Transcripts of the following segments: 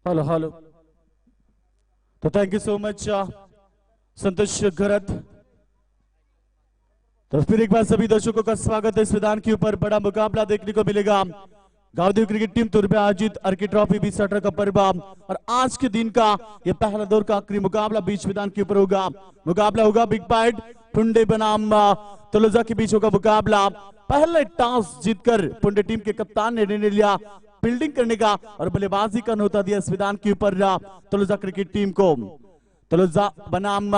Hello hello. तो thank you so much संतोष गरत। तो फिर एक बार सभी दर्शकों का स्वागत है। इस मैदान के ऊपर बड़ा मुकाबला देखने को मिलेगा। गांवदेव क्रिकेट टीम तुर पे आयोजित अर्की ट्रॉफी 2018 का पर्व और आज के दिन का यह पहला दौर का आखिरी मुकाबला बीच मैदान के ऊपर होगा। मुकाबला होगा बिग बाइट पुंडे बनाम तलोजा के बीच होगा मुकाबला। पहले टॉस जीतकर पुंडे टीम के कप्तान ने निर्णय लिया फील्डिंग करने का और बल्लेबाजी का न्योता दिया इस मैदान के ऊपर तलोजा क्रिकेट टीम को। तलोजा बनाम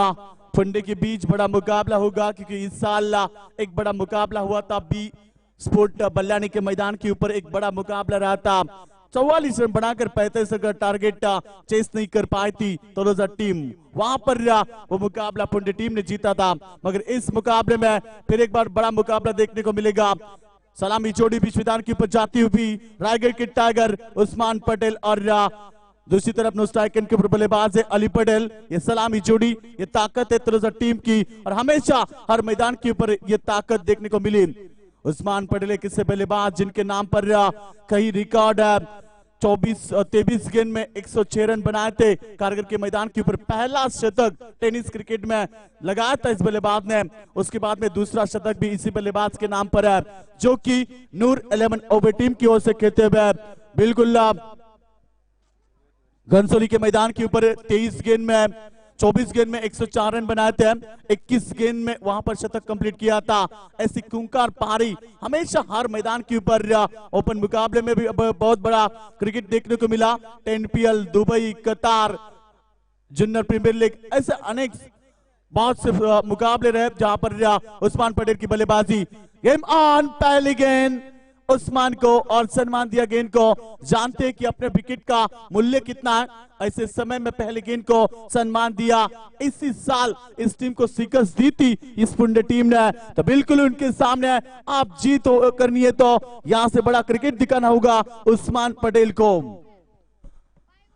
पुंडे के बीच बड़ा मुकाबला होगा क्योंकि इस साल एक बड़ा मुकाबला हुआ था बी स्पोर्ट बल्लानी के मैदान के ऊपर। एक बड़ा मुकाबला रहा था। 44 रन बनाकर 35 रन का टारगेट चेस नहीं कर पाई थी तलोजा टीम। वहां पर वो मुकाबला पुंडे टीम ने जीता था। मगर इस मुकाबले में फिर एक बार बड़ा मुकाबला देखने को मिलेगा। सलामी जोड़ी बीच मैदान के ऊपर जाती हुई रायगढ़ के टाइगर उस्मान पटेल और दूसरी तरफ नोस्टाइकन के ऊपर बल्लेबाज है अली पटेल। ये सलामी जोड़ी, ये ताकत है तलोजा टीम की और हमेशा हर मैदान के ऊपर ये ताकत देखने को मिली। उस्मान पटेल एक ऐसे बल्लेबाज जिनके नाम पर कई रिकॉर्ड है। 23 गेंद में 106 रन बनाए थे। कारगिल के मैदान के ऊपर पहला शतक टेनिस क्रिकेट में लगाया था इस बल्लेबाज ने। उसके बाद में दूसरा शतक भी इसी बल्लेबाज के नाम पर है जो कि नूर 11 ओवर टीम की ओर से खेलते हुए बिल्कुल घनसोली के मैदान के ऊपर 24 गेंद में 104 रन बनाए थे। 21 गेंद में वहां पर शतक कंप्लीट किया था। ऐसी खूंखार पारी हमेशा हर मैदान के ऊपर ओपन मुकाबले में भी बहुत बड़ा क्रिकेट देखने को मिला। 10PL, दुबई, कतार, जूनियर प्रीमियर लीग, ऐसे अनेक बहुत से मुकाबले रहे जहां पर उस्मान पटेल की बल्लेबाजी। गेम ऑन, पहली गेंद उस्मान को और सम्मान दिया गेंद को। जानते हैं कि अपने विकेट का मूल्य कितना है। ऐसे समय में पहले गेंद को सम्मान दिया। इसी साल इस टीम को शिकस्त दी थी इस पुंडे टीम ने। तो बिल्कुल उनके सामने आप जीत करनी है तो यहां से बड़ा क्रिकेट दिखाना होगा उस्मान पटेल को।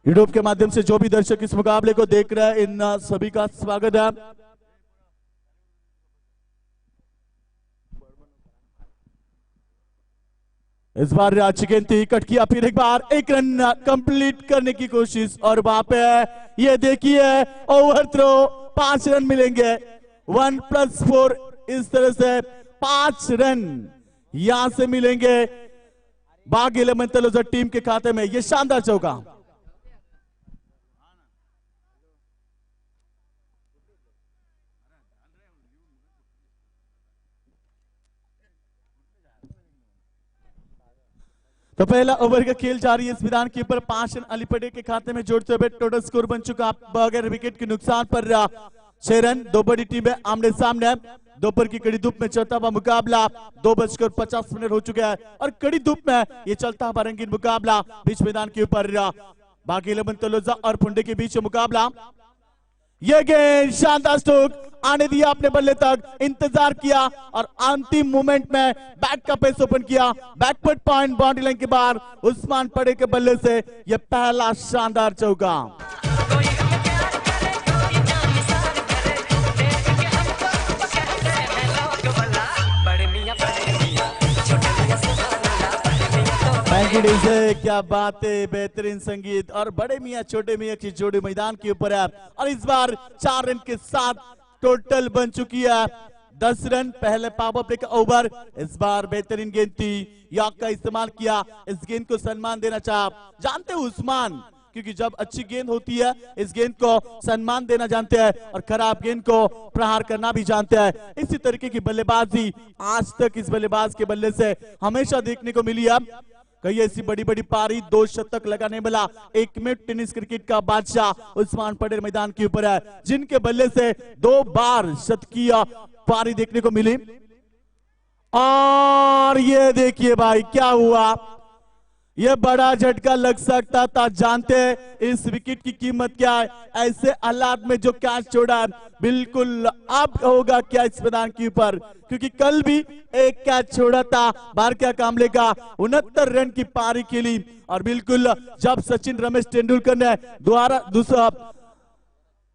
यूट्यूब के माध्यम से जो भी दर्शक इस मुकाबले को देख रहे हैं इन सभी का स्वागत है। इस बार अच्छी गेंद थी, कट किया, फिर एक बार एक रन कंप्लीट करने की कोशिश और वहां पे ये देखिए ओवर थ्रो 5 रन मिलेंगे। 1+4 इस तरह से 5 रन यहां से मिलेंगे बाग 11 तलोजा टीम के खाते में। ये शानदार चौका। तो पहला ओवर का खेल जारी है इस मैदान के ऊपर। 5 रन अली पटेल के खाते में जोड़ते हुए टोटल स्कोर बन चुका बगैर विकेट के नुकसान पर 6 रन। दो बड़ी टीमें आमने सामने। दोपहर की कड़ी धूप में चलता हुआ मुकाबला 2:50 हो चुका है और कड़ी धूप में ये चलता हुआ रंगीन मुकाबला बीच मैदान के ऊपर बाकी 11 तलोजा और पुंडे के बीच मुकाबला। ये गेंद शानदार स्ट्रोक आने दिया अपने बल्ले तक, इंतजार किया और अंतिम मोमेंट में बैट का पेस ओपन किया। बैकवर्ड पॉइंट बाउंड्री लाइन के बाहर उस्मान पटेल के बल्ले से यह पहला शानदार चौका। क्या बात है, बेहतरीन संगीत और बड़े मियां छोटे मियां की जोड़ी मैदान के ऊपर है और इस बार 4 रन के साथ टोटल बन चुकी है 10 रन। पहले पावर प्ले का ओवर, इस बार बेहतरीन गेंद थी, यॉर्क का इस्तेमाल किया। इस गेंद को सम्मान देना चाहा। जानते हो उस्मान, क्योंकि जब अच्छी गेंद होती है इस गेंद को सम्मान देना जानते हैं और खराब गेंद को प्रहार करना भी जानते हैं। इसी तरीके की बल्लेबाजी आज तक इस बल्लेबाज के बल्ले से हमेशा देखने को मिली है। कई ऐसी बड़ी बड़ी पारी 2 शतक लगाने वाला एक मिनट टेनिस क्रिकेट का बादशाह उस्मान पटेल मैदान के ऊपर है, जिनके बल्ले से 2 बार शतकीय पारी देखने को मिली। और ये देखिए भाई क्या हुआ, ये बड़ा झटका लग सकता था। जानते हैं इस विकेट की कीमत क्या है। ऐसे हालात में जो कैच छोड़ा है बिल्कुल अब होगा क्या इस मैदान के ऊपर, क्योंकि कल भी एक कैच छोड़ा था भारतीय कामले का। 69 रन की पारी खेली और बिल्कुल जब सचिन रमेश तेंदुलकर ने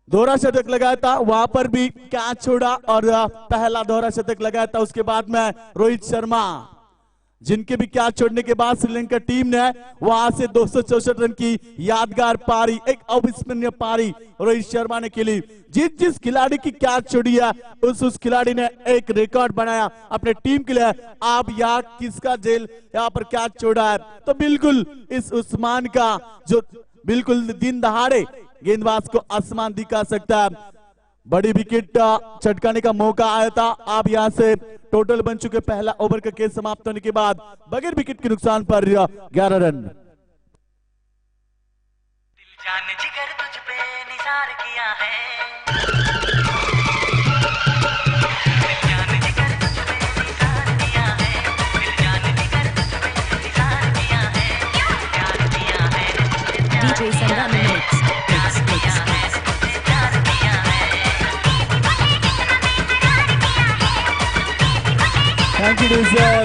दोहरा शतक लगाया था वहां पर भी कैच छोड़ा और पहला दोहरा शतक लगाया था। उसके बाद में रोहित शर्मा जिनके भी कैच छोड़ने के बाद श्रीलंका टीम ने वहां से 264 रन की यादगार पारी, एक अविस्मरणीय पारी रोहित शर्मा ने खेली। जिस खिलाड़ी की कैच छोड़ी है उस खिलाड़ी ने एक रिकॉर्ड बनाया अपने टीम के लिए। आप यहाँ किसका जेल यहाँ पर कैच छोड़ा है, तो बिल्कुल इस उस्मान का जो बिल्कुल दिन दहाड़े गेंदबाज को आसमान दिखा सकता है। बड़ी विकेट चटकाने का मौका आया था। आप यहां से टोटल बन चुके पहला ओवर का खेल समाप्त होने के बाद बगैर विकेट के नुकसान पर 11 रन। दिल जान जिगर तुझ पे निसार किया है, दिल जान जिगर तुझ पे निसार किया है, दिल जान जिगर तुझ पे निसार किया है, प्यार किया है, DJ Sangam Mix. Thank you.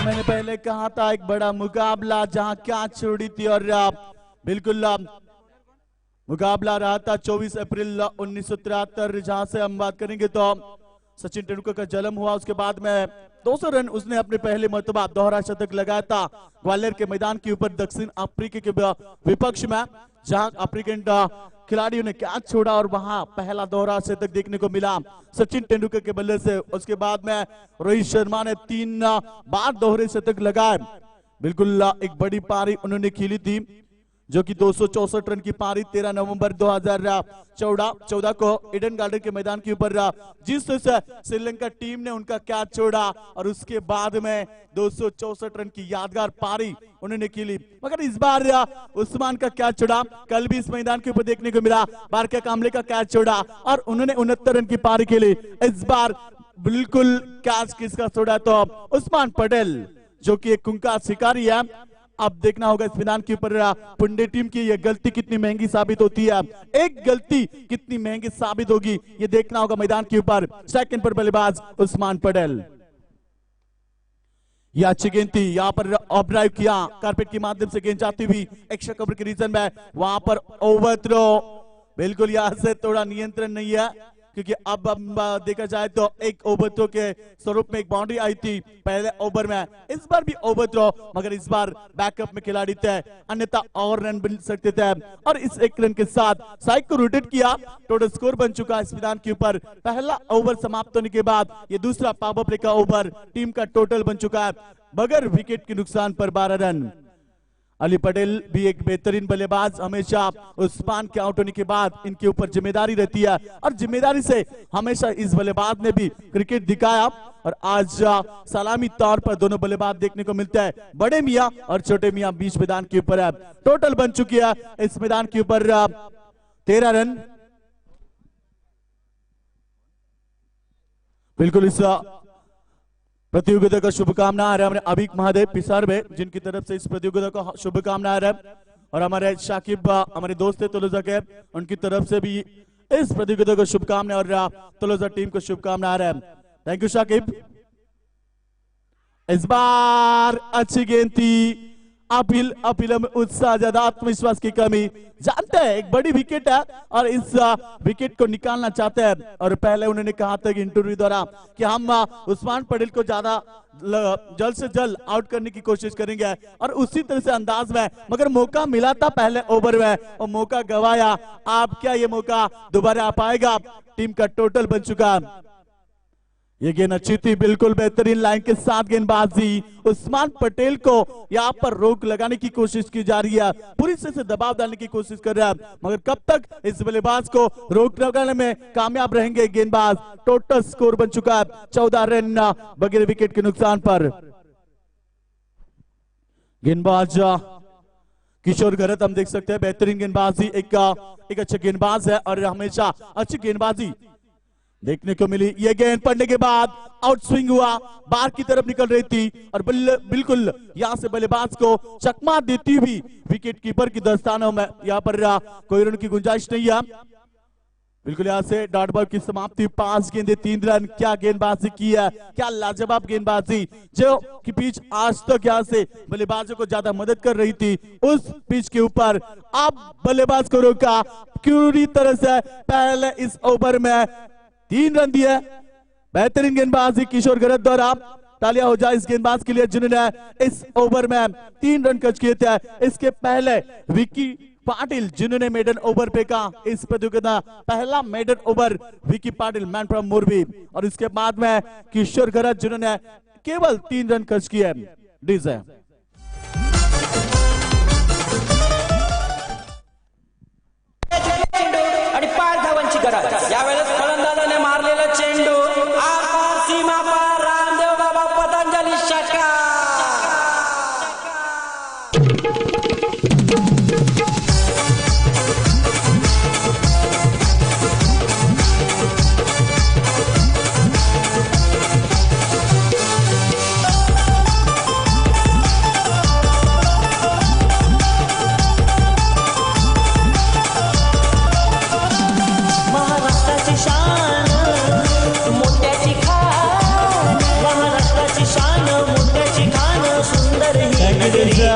मैंने पहले कहा था एक बड़ा मुकाबला जहां कैच छोड़ी थी और बिल्कुल मुकाबला रहा था 24 अप्रैल 1973, जहां से हम बात करेंगे तो सचिन तेंदुलकर का जन्म हुआ। उसके बाद में 200 रन उसने अपने पहले मर्तबा दोहरा शतक लगाया था ग्वालियर के मैदान के ऊपर दक्षिण अफ्रीका के विपक्ष में, जहां अफ्रीकन खिलाड़ियों ने कैच छोड़ा और वहां पहला दोहरा शतक देखने को मिला सचिन तेंदुलकर के बल्ले से। उसके बाद में रोहित शर्मा ने 3 बार दोहरे शतक लगाए। बिल्कुल एक बड़ी पारी उन्होंने खेली थी, जो कि 264 रन की पारी 13 नवंबर 2014 को ईडन गार्डन के मैदान के ऊपर जिस श्रीलंका टीम ने उनका कैच छोड़ा और उसके बाद में 264 रन की यादगार पारी उन्होंने खेली। मगर इस बार उस्मान का कैच छोड़ा, कल भी इस मैदान के ऊपर देखने को मिला। बारका कामले का कैच छोड़ा और उन्होंने 69 रन की पारी खेली। इस बार बिल्कुल कैच किसका छोड़ा, तो उस्मान पटेल, जो कि एक कुंका शिकारी है। अब देखना होगा इस मैदान के ऊपर पुंडे टीम की यह गलती कितनी महंगी साबित होती है, एक गलती कितनी महंगी साबित होगी ये देखना होगा मैदान के ऊपर। सेकंड पर बल्लेबाज उस्मान पटेल, यह अच्छी गेंद थी, यहाँ पर ऑफ ड्राइव किया, कारपेट के माध्यम से गेंद जाती हुई एक्स्ट्रा कवर के रीजन में, वहां पर ओवर थ्रो। बिल्कुल यहाँ से थोड़ा नियंत्रण नहीं है, क्योंकि अब देखा जाए तो एक ओवर थ्रो के स्वरूप में एक बाउंड्री आई थी पहले ओवर में। इस बार भी ओवर थ्रो, मगर इस बार बैकअप में खिलाड़ी थे, अन्यथा और रन बन सकते थे। और इस एक रन के साथ साइड को रोटेट किया, टोटल स्कोर बन चुका है इस मैदान के ऊपर। पहला ओवर समाप्त होने के बाद ये दूसरा पावर प्ले का ओवर टीम का टोटल बन चुका है बगैर विकेट के नुकसान पर 12 रन। अली पटेल भी एक बेहतरीन बल्लेबाज, हमेशा उस्मान के आउट होने के बाद इनके ऊपर जिम्मेदारी रहती है और जिम्मेदारी से हमेशा इस बल्लेबाज ने भी क्रिकेट दिखाया। और आज सलामी तौर पर दोनों बल्लेबाज देखने को मिलते हैं, बड़े मियां और छोटे मियां बीच मैदान के ऊपर है। टोटल बन चुकी है इस मैदान के ऊपर 13 रन। बिल्कुल इस प्रतियोगिता का शुभकामना आ रहा है हमारे अभिक महादेव पिसार में, जिनकी तरफ से इस प्रतियोगिता का शुभकामना आ रहा है। और हमारे शाकिब हमारे दोस्त है तलोजा के, उनकी तरफ से भी इस प्रतियोगिता को शुभकामना और तलोजा टीम को शुभकामना आ रहा है। Thank you Shakib. इस बार अच्छी गेंद थी, अपील में उत्साह, ज्यादा आत्मविश्वास की कमी, जानते हैं एक बड़ी विकेट है और इस विकेट को निकालना चाहते हैं। और पहले उन्होंने कहा था कि इंटरव्यू द्वारा कि हम उस्मान पटेल को ज्यादा जल्द से जल्द आउट करने की कोशिश करेंगे और उसी तरह से अंदाज में, मगर मौका मिला था पहले ओवर में और मौका गवाया। आप क्या ये मौका दोबारा आ पाएगा? टीम का टोटल बन चुका, ये गेंद अच्छी थी, बिल्कुल बेहतरीन लाइन के साथ गेंदबाजी। उस्मान पटेल को यहाँ पर रोक लगाने की कोशिश की जा रही है, पूरी तरह से दबाव डालने की कोशिश कर रहा है, मगर कब तक इस बल्लेबाज को रोक लगाने में कामयाब रहेंगे गेंदबाज। टोटल स्कोर बन चुका है 14 रन बगैर विकेट के नुकसान पर। गेंदबाज किशोर गरत हम देख सकते हैं, बेहतरीन गेंदबाजी, एक अच्छा गेंदबाज है और हमेशा अच्छी गेंदबाजी देखने को मिली। ये गेंद पड़ने के बाद आउट स्विंग हुआ, बाहर की तरफ निकल रही थी और बिल्कुल यहां से बल्लेबाज को चकमा देती हुई विकेट कीपर की दस्तानों में यहाँ पर कोई रन की गुंजाइश नहीं है। बिल्कुल यहां से डॉट बॉल की समाप्ति, 5 गेंदे 3 रन। क्या गेंदबाजी की है, क्या लाजवाब गेंदबाजी, जो कि पिच आज तक यहां से बल्लेबाजों को ज्यादा मदद कर रही थी, उस पिच के ऊपर अब बल्लेबाज को रोका पूरी तरह से। पहले इस ओवर में 3 रन दिए, बेहतरीन गेंदबाजी किशोर गरत द्वारा। तालियां हो जाए इस गेंदबाज के लिए जिन्होंने इस ओवर में 3 रन खर्च किए थे। इसके पहले विकी पाटिल जिन्होंने मेडन ओवर फेंका इस प्रतियोगिता, पहला maiden over Vicky Patil man from Morbi, और इसके बाद में किशोर गरज जिन्होंने केवल 3 रन खर्च किए। डीजे आणि 5 धावांची गरज। यावेळेस फलंदाजाने मारलेला चेंडू आरपार सीमा पार, रामदेव बाबा पतंजली षटकार। महाराष्ट्राची शान मोत्याची खान, महाराष्ट्राची शान मोत्याची खान, सुंदर ही नगरी।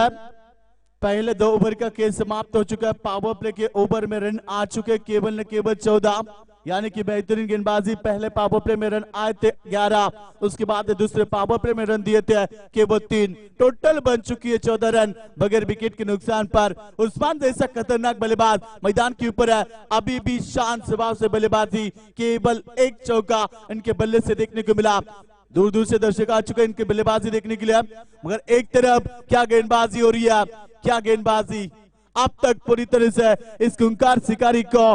पहले 2 ओवर का खेल समाप्त हो चुका है। पावर प्ले के ओवर में रन आ चुके केवल न केवल 14, यानी कि बेहतरीन गेंदबाजी। पहले पावर प्ले में रन आए थे 11, उसके बाद दूसरे पावर प्ले में रन दिए थे केवल 3। टोटल बन चुकी है 14 रन बगैर विकेट के नुकसान पर। उस्मान जैसा खतरनाक बल्लेबाज मैदान के ऊपर है, अभी भी शांत स्वभाव से बल्लेबाजी, केवल 1 चौका इनके बल्ले से देखने को मिला। दूर दूर से दर्शक आ चुके हैं इनके बल्लेबाजी देखने के लिए, मगर एक तरफ क्या गेंदबाजी हो रही है, क्या गेंदबाजी। अब तक पूरी तरह से इस खूंखार शिकारी को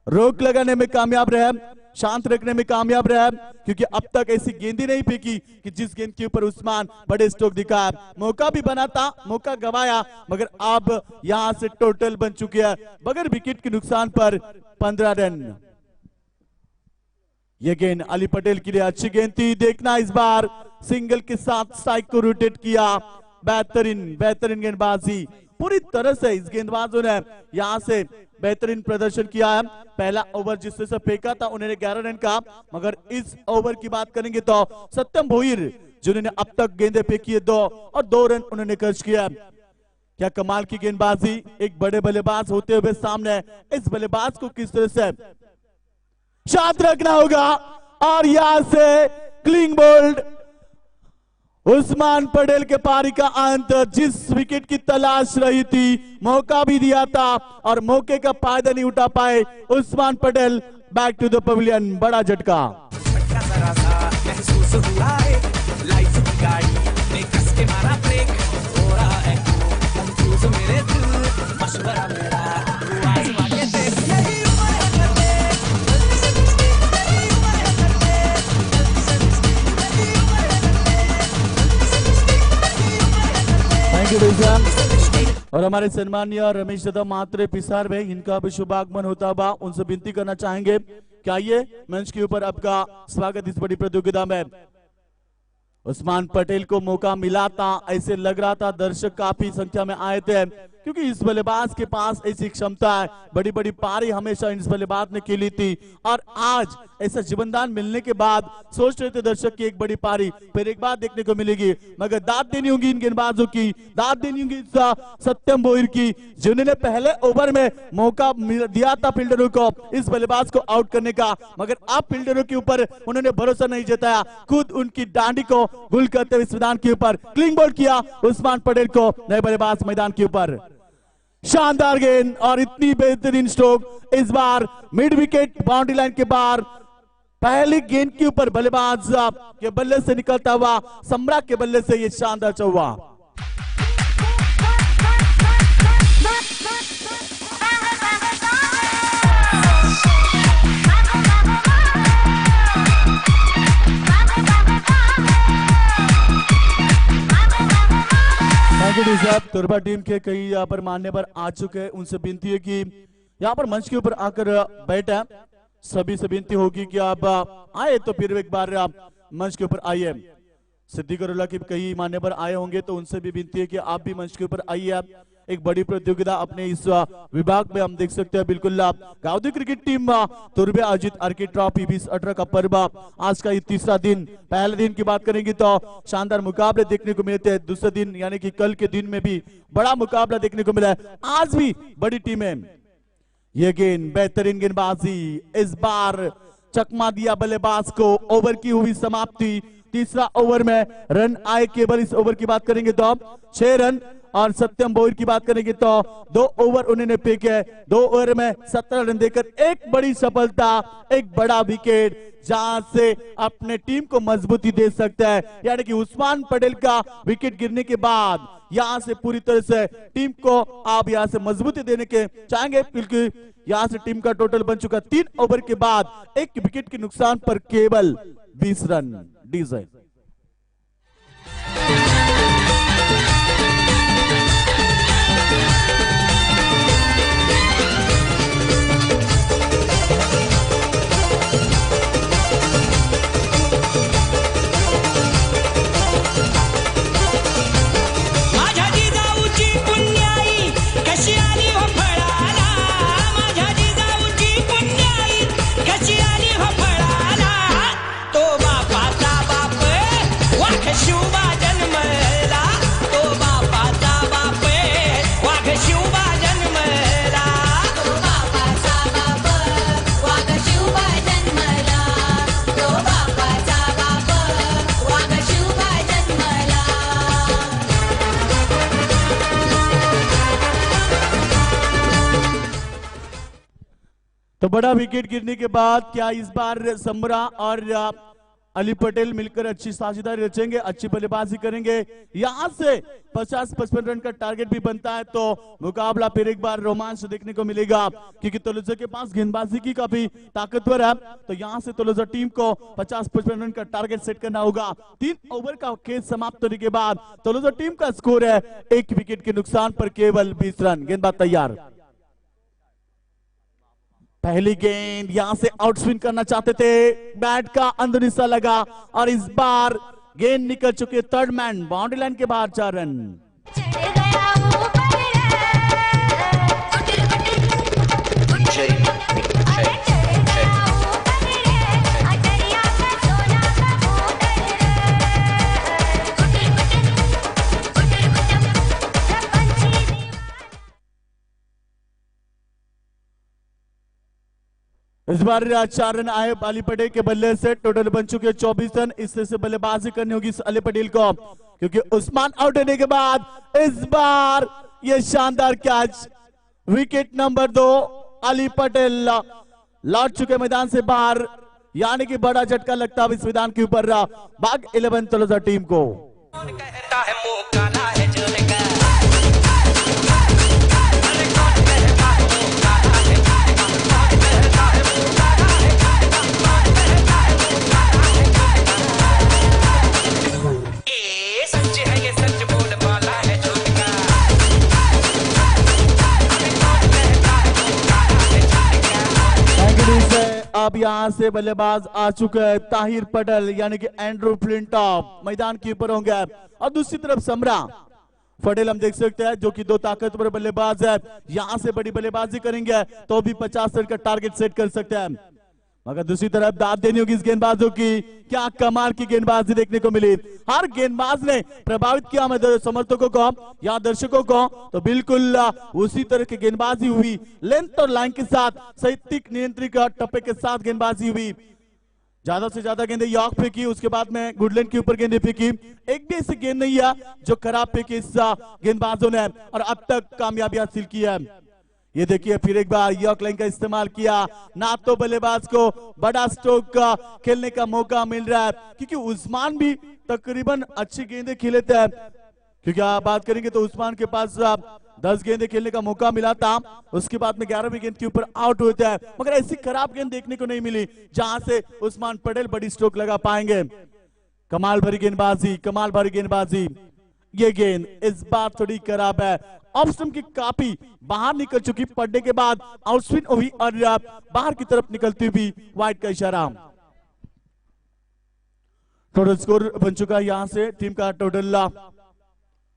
रोक लगाने में कामयाब रहे, शांत रखने में कामयाब रहे, क्योंकि अब तक ऐसी गेंदी नहीं फेंकी कि जिस गेंद के ऊपर उस्मान बड़े स्ट्रोक दिखाया। मौका भी बना था, मौका गवाया, मगर अब यहां से टोटल बन चुकी है बगैर विकेट के नुकसान पर 15 रन। ये गेंद अली पटेल के लिए अच्छी गेंद थी। देखना इस बार सिंगल के साथ स्ट्राइक को रोटेट किया। बेहतरीन गेंदबाजी पूरी तरह से इस गेंदबाजों ने यहां से बेहतरीन प्रदर्शन किया है। पहला ओवर जिससे से फेंका था उन्होंने 11 रन का, मगर इस ओवर की बात करेंगे तो सत्यम भोईर जिन्होंने अब तक गेंदे फेंकी है 2 और 2 रन उन्होंने खर्च किया। क्या कमाल की गेंदबाजी, एक बड़े बल्लेबाज होते हुए सामने इस बल्लेबाज को किस तरह से शांत रखना होगा। और यहां से क्लीन बोल्ड उस्मान पटेल के पारी का अंत। जिस विकेट की तलाश रही थी, मौका भी दिया था और मौके का फायदा नहीं उठा पाए Usman Patel. Back to the pavilion, बड़ा झटका। महसूस हुआ है लाइफ की गाड़ी ने कस के मारा ब्रेक, हो रहा है कंफ्यूज मेरे दिल, मशवरा मेरा तू आजमा के देख। यही उम्र है करने गलती से मिस्टेक, यही उम्र है करने गलती से मिस्टेक, यही उम्र है करने गलती से मिस्टेक, यही उम्र है करने। थैंक यू भैया। और हमारे सम्मानीय रमेश दादा मात्रे पिसार भाई, इनका भी शुभागमन होता हुआ उनसे विनती करना चाहेंगे कि आइए मंच के ऊपर आपका स्वागत इस बड़ी प्रतियोगिता में। उस्मान पटेल को मौका मिला था, ऐसे लग रहा था दर्शक काफी संख्या में आए थे, क्योंकि इस बल्लेबाज के पास ऐसी क्षमता है। बड़ी बड़ी पारी हमेशा इस बल्लेबाज ने खेली थी और आज ऐसा जीवनदान मिलने के बाद सोच रहे थे दर्शक की एक बड़ी पारी फिर एक बार देखने को मिलेगी, मगर दाद देनी होगी इन गेंदबाजों की, दाद देनी होगी सत्यम भोईर की, जिन्होंने पहले ओवर में मौका दिया था फील्डरों को इस बल्लेबाज को आउट करने का, मगर अब फील्डरों के ऊपर उन्होंने भरोसा नहीं जताया, खुद उनकी डांडी को गुल करते हुए इस मैदान के ऊपर क्लीन बोल्ड किया उस्मान पटेल को नए बल्लेबाज मैदान के ऊपर। शानदार गेंद और इतनी बेहतरीन स्ट्रोक, इस बार मिड विकेट बाउंड्री लाइन के बाहर पहली गेंद के ऊपर बल्लेबाज के बल्ले से निकलता हुआ सम्राट के बल्ले से ये शानदार चौवा। तुरबा टीम के कई यहाँ पर मानने पर आ चुके हैं, उनसे विनती है कि यहाँ पर मंच के ऊपर आकर बैठे। सभी से विनती होगी कि आप आए तो फिर एक बार आप मंच के ऊपर आइए। सिद्दीक करोला के कई मान्य पर आए होंगे तो उनसे भी विनती है कि आप भी मंच के ऊपर आइए। एक बड़ी प्रतियोगिता अपने इस विभाग में हम देख सकते हैं। बिल्कुल गावदी क्रिकेट टीम तुर्बे आयोजित आर्किड ट्रॉफी 2018 का पर्व आज का ये तीसरा दिन। पहले दिन की बात करेंगे तो शानदार मुकाबले देखने को मिलते हैं, दूसरे दिन यानी कि कल के दिन में भी बड़ा मुकाबला देखने को मिला है। आज भी बड़ी टीम है। ये गेंद बेहतरीन गेंदबाजी, इस बार चकमा दिया बल्लेबाज को। ओवर की हुई समाप्ति, तीसरा ओवर में रन आए केवल इस ओवर की बात करेंगे तो 6 रन और सत्यम बोयर की बात करेंगे तो 2 ओवर उन्होंने फेंके है। 2 ओवर में 17 रन देकर एक बड़ी सफलता, एक बड़ा विकेट जहां से अपने टीम को मजबूती दे सकता है। यानी कि उस्मान पटेल का विकेट गिरने के बाद यहां से पूरी तरह से टीम को आप यहां से मजबूती देने के चाहेंगे, क्योंकि यहां से टीम का टोटल बन चुका 3 ओवर के बाद 1 विकेट के नुकसान पर केवल 20 रन। डीजे माझ्या जिजाऊची पुण्याई कशी आली हो फळाला, माझ्या जिजाऊची पुण्याई कशी आली हो फळाला, तो बापाचा बाप वाघ शिवबा जन्मला, तो बापाचा बाप वाघ शिवबा जन्मला, तो बापाचा बाप वाघ शिवबा जन्मला, तो बापाचा बाप वाघ शिवबा जन्मला. तो बड़ा विकेट गिरने के बाद क्या इस बार समरा और अली पटेल मिलकर अच्छी साझेदारी रचेंगे, अच्छी बल्लेबाजी करेंगे, यहां से 50-55 रन का टारगेट भी बनता है तो मुकाबला फिर एक बार रोमांच देखने को मिलेगा, क्योंकि तलुजा के पास गेंदबाजी की काफी ताकतवर है। तो यहां से तलुजा टीम को 50-55 रन का टारगेट सेट करना होगा। 3 ओवर का खेल समाप्त होने के बाद तलुजा टीम का स्कोर है 1 विकेट के नुकसान पर केवल 20 रन। गेंदबाज तैयार, पहली गेंद यहां से आउट स्विंग करना चाहते थे, बैट का अंदर हिस्सा लगा और इस बार गेंद निकल चुके। थर्ड मैन बाउंड्री लाइन के बाहर 4 रन। चढ़ गया ऊपर रे, DJ अरे चढ़ गया ऊपर रे, अटरिया का सोना कबूतर रे, पंछी दीवाना. इस बार 4 रन आए अली पटेल के बल्ले से, टोटल बन चुके 24 रन। इससे से बल्लेबाजी करनी होगी अली पटेल को, क्योंकि उस्मान आउट होने के बाद इस बार ये शानदार catch, wicket number 2 Ali Patel लौट चुके मैदान से बाहर, यानी कि बड़ा झटका लगता है इस मैदान के ऊपर भाग 11 तलुजा टीम को। कौन कहता है मुंह काला है जोने का, अरे कौन कहता है मुंह काला है जोने का, कौन कहता है मुंह काला है जोने का, कौन कहता है मुंह काला है जोने का, ए सच है ये सच बोल वाला है जोने का, अरे कौन कहता है मुंह काला है जोने का. एंगल से अब यहां से बल्लेबाज आ चुके हैं ताहिर पटेल, यानी कि एंड्रू फ्लिंटॉप मैदान के ऊपर होंगे। और दूसरी तरफ समरा पटेल हम देख सकते हैं, जो कि 2 ताकतवर बल्लेबाज है, यहां से बड़ी बल्लेबाजी करेंगे तो भी 50 रन का टारगेट सेट कर सकते हैं। मगर दूसरी तरफ दाद देनी होगी इस गेंदबाजों की, क्या कमाल की गेंदबाजी देखने को मिली। हर गेंदबाज ने प्रभावित किया हमें समर्थकों को या दर्शकों को, तो बिल्कुल उसी तरह की गेंदबाजी हुई, लेंथ और लाइन के साथ, साहित्यिक नियंत्रित टप्पे के साथ गेंदबाजी हुई। ज्यादा से ज्यादा गेंदें यॉर्क फेंकी, उसके बाद में गुडलैंड के ऊपर गेंदें फेंकी, एक भी ऐसी गेंद नहीं है जो खराब फेंकी इस गेंदबाजों ने, और अब तक कामयाबी हासिल की है। ये देखिए फिर एक बार यॉर्क लाइन का इस्तेमाल किया, ना तो बल्लेबाज को बड़ा स्ट्रोक का खेलने का मौका मिल रहा है, क्योंकि उस्मान भी तकरीबन अच्छी गेंदें खेले थे, क्योंकि आप बात करेंगे तो उस्मान के पास 10 गेंदें खेलने का मौका मिला था, उसके बाद में 11वीं गेंद के ऊपर आउट हुए थे, मगर ऐसी खराब गेंद देखने को नहीं मिली जहां से उस्मान पटेल बड़ी स्ट्रोक लगा पाएंगे। कमाल भरी गेंदबाजी, कमाल भरी गेंदबाजी। ये गेंद इस बार थोड़ी खराब है, ऑफ स्टंप की काफी बाहर निकल चुकी, पड़ने के बाद आउट स्विंग हुई और बाहर की तरफ निकलती हुई वाइड का इशारा। टोटल स्कोर बन चुका है यहां से टीम का टोटल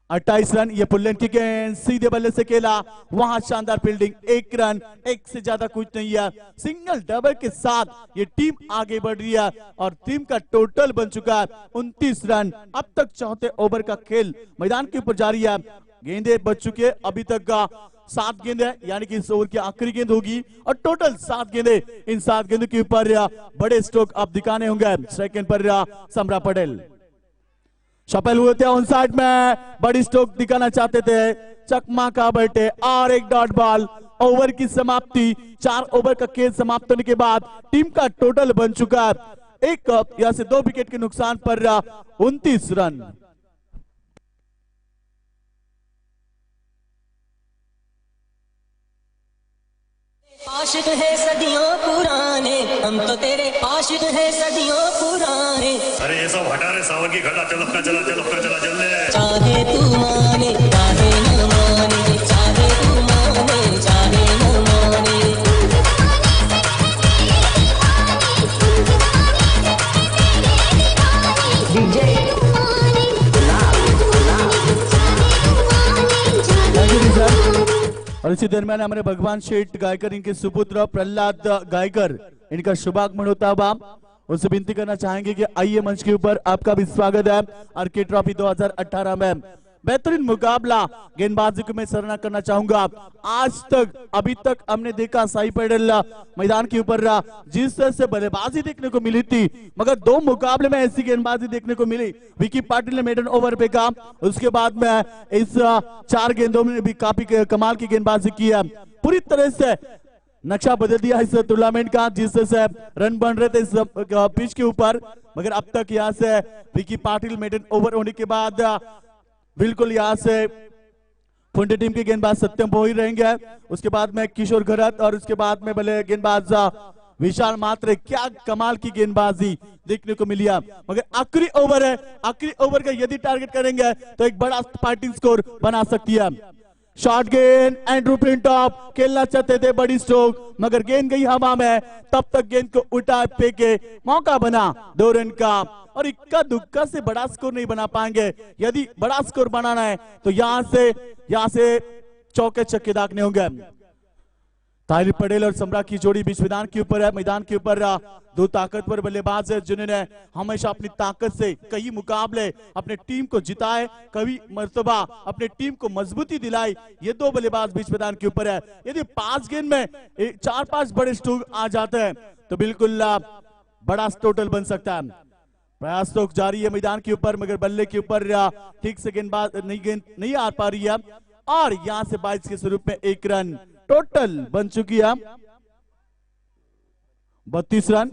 28 रन। ये पुल्लेन की गेंद सीधे बल्ले से खेला, वहां शानदार फील्डिंग, 1 रन, 1 से ज्यादा कुछ नहीं है। सिंगल डबल के साथ ये टीम आगे बढ़ रही है और टीम का टोटल बन चुका है 29 रन। अब तक 4थे ओवर का खेल मैदान के ऊपर जारी है। गेंदे बच चुके हैं। अभी तक का 7 गेंद है, यानी कि इस ओवर की आखिरी गेंद होगी और टोटल 7 गेंदे। इन 7 गेंदों के ऊपर बड़े स्ट्रोक आप दिखाने होंगे। सेकंड पर समरा पटेल शपल हुए थे ऑन साइड में, बड़ी स्ट्रोक दिखाना चाहते थे चकमा का बैठे और एक डॉट बॉल। ओवर की समाप्ति, 4 ओवर का खेल समाप्त होने के बाद टीम का टोटल बन चुका है एक यहाँ से 2 विकेट के नुकसान पर 29 रन। आशिक है सदियों पुराने, हम तो तेरे आशिक है सदियों पुराने। अरे ये सब हटा रे सावन की घटा, चल अपना चला जल्दी। चाहे तू माने चाहे न माने, चाहे तू माने चाहे न माने। और इसी दरमियान हमारे भगवान शेठ गायकर, इनके सुपुत्र प्रहलाद गायकर, इनका शुभागमन होता हुआ उनसे विनती करना चाहेंगे कि आइए मंच के ऊपर। आपका भी स्वागत है आरके ट्रॉफी 2018 में। बेहतरीन मुकाबला गेंदबाजी को मैं सराहना करना चाहूंगा। आज तक अभी तक हमने देखा साई पटेल मैदान के ऊपर जिस तरह से बल्लेबाजी देखने को मिली थी, मगर 2 मुकाबले में ऐसी गेंदबाजी देखने को मिली। विकी पाटिल ने मेडन ओवर पे का, उसके बाद में इस 4 गेंदों में भी काफी कमाल की गेंदबाजी की है। पूरी तरह से नक्शा बदल दिया इस टूर्नामेंट का, जिस तरह से रन बन रहे थे इस पिच के ऊपर, मगर अब तक यहाँ से विकी पाटिल मेडन ओवर होने के बाद बिल्कुल यहाँ से पुणे टीम के गेंदबाज सत्यम भोई रहेंगे। उसके बाद में किशोर घरत और उसके बाद में भले गेंदबाज विशाल मात्रे। क्या कमाल की गेंदबाजी देखने को मिली है। मगर आखिरी ओवर है, आखिरी ओवर का यदि टारगेट करेंगे तो एक बड़ा फाइटिंग स्कोर बना सकती है। शॉर्ट गेंद, एंड्रू पिंटॉप खेलना चाहते थे बड़ी स्ट्रोक, मगर गेंद गई हवा में, तब तक गेंद को उठा फेंके, मौका बना 2 रन का। और इक्का दुक्का से बड़ा स्कोर नहीं बना पाएंगे। यदि बड़ा स्कोर बनाना है तो यहां से चौके छक्के दागने होंगे। ताहिर पटेल और सम्राट की जोड़ी बीच मैदान के ऊपर है। मैदान के ऊपर 2 ताकतवर बल्लेबाज है, जिन्होंने हमेशा अपनी ताकत से कई मुकाबले अपने टीम को जिताए, कई मर्तबा अपने टीम को मजबूती दिलाई। ये 2 बल्लेबाज बीच मैदान के ऊपर है। यदि 5 गेंद में 4-5 बड़े स्ट्रोक आ जाते हैं तो बिल्कुल बड़ा टोटल बन सकता है। प्रयास तो जारी है मैदान के ऊपर, मगर बल्ले के ऊपर ठीक से गेंद नहीं आ पा रही है। और यहां से 22 के स्वरूप में 1 रन टोटल बन चुकी है, 32 रन।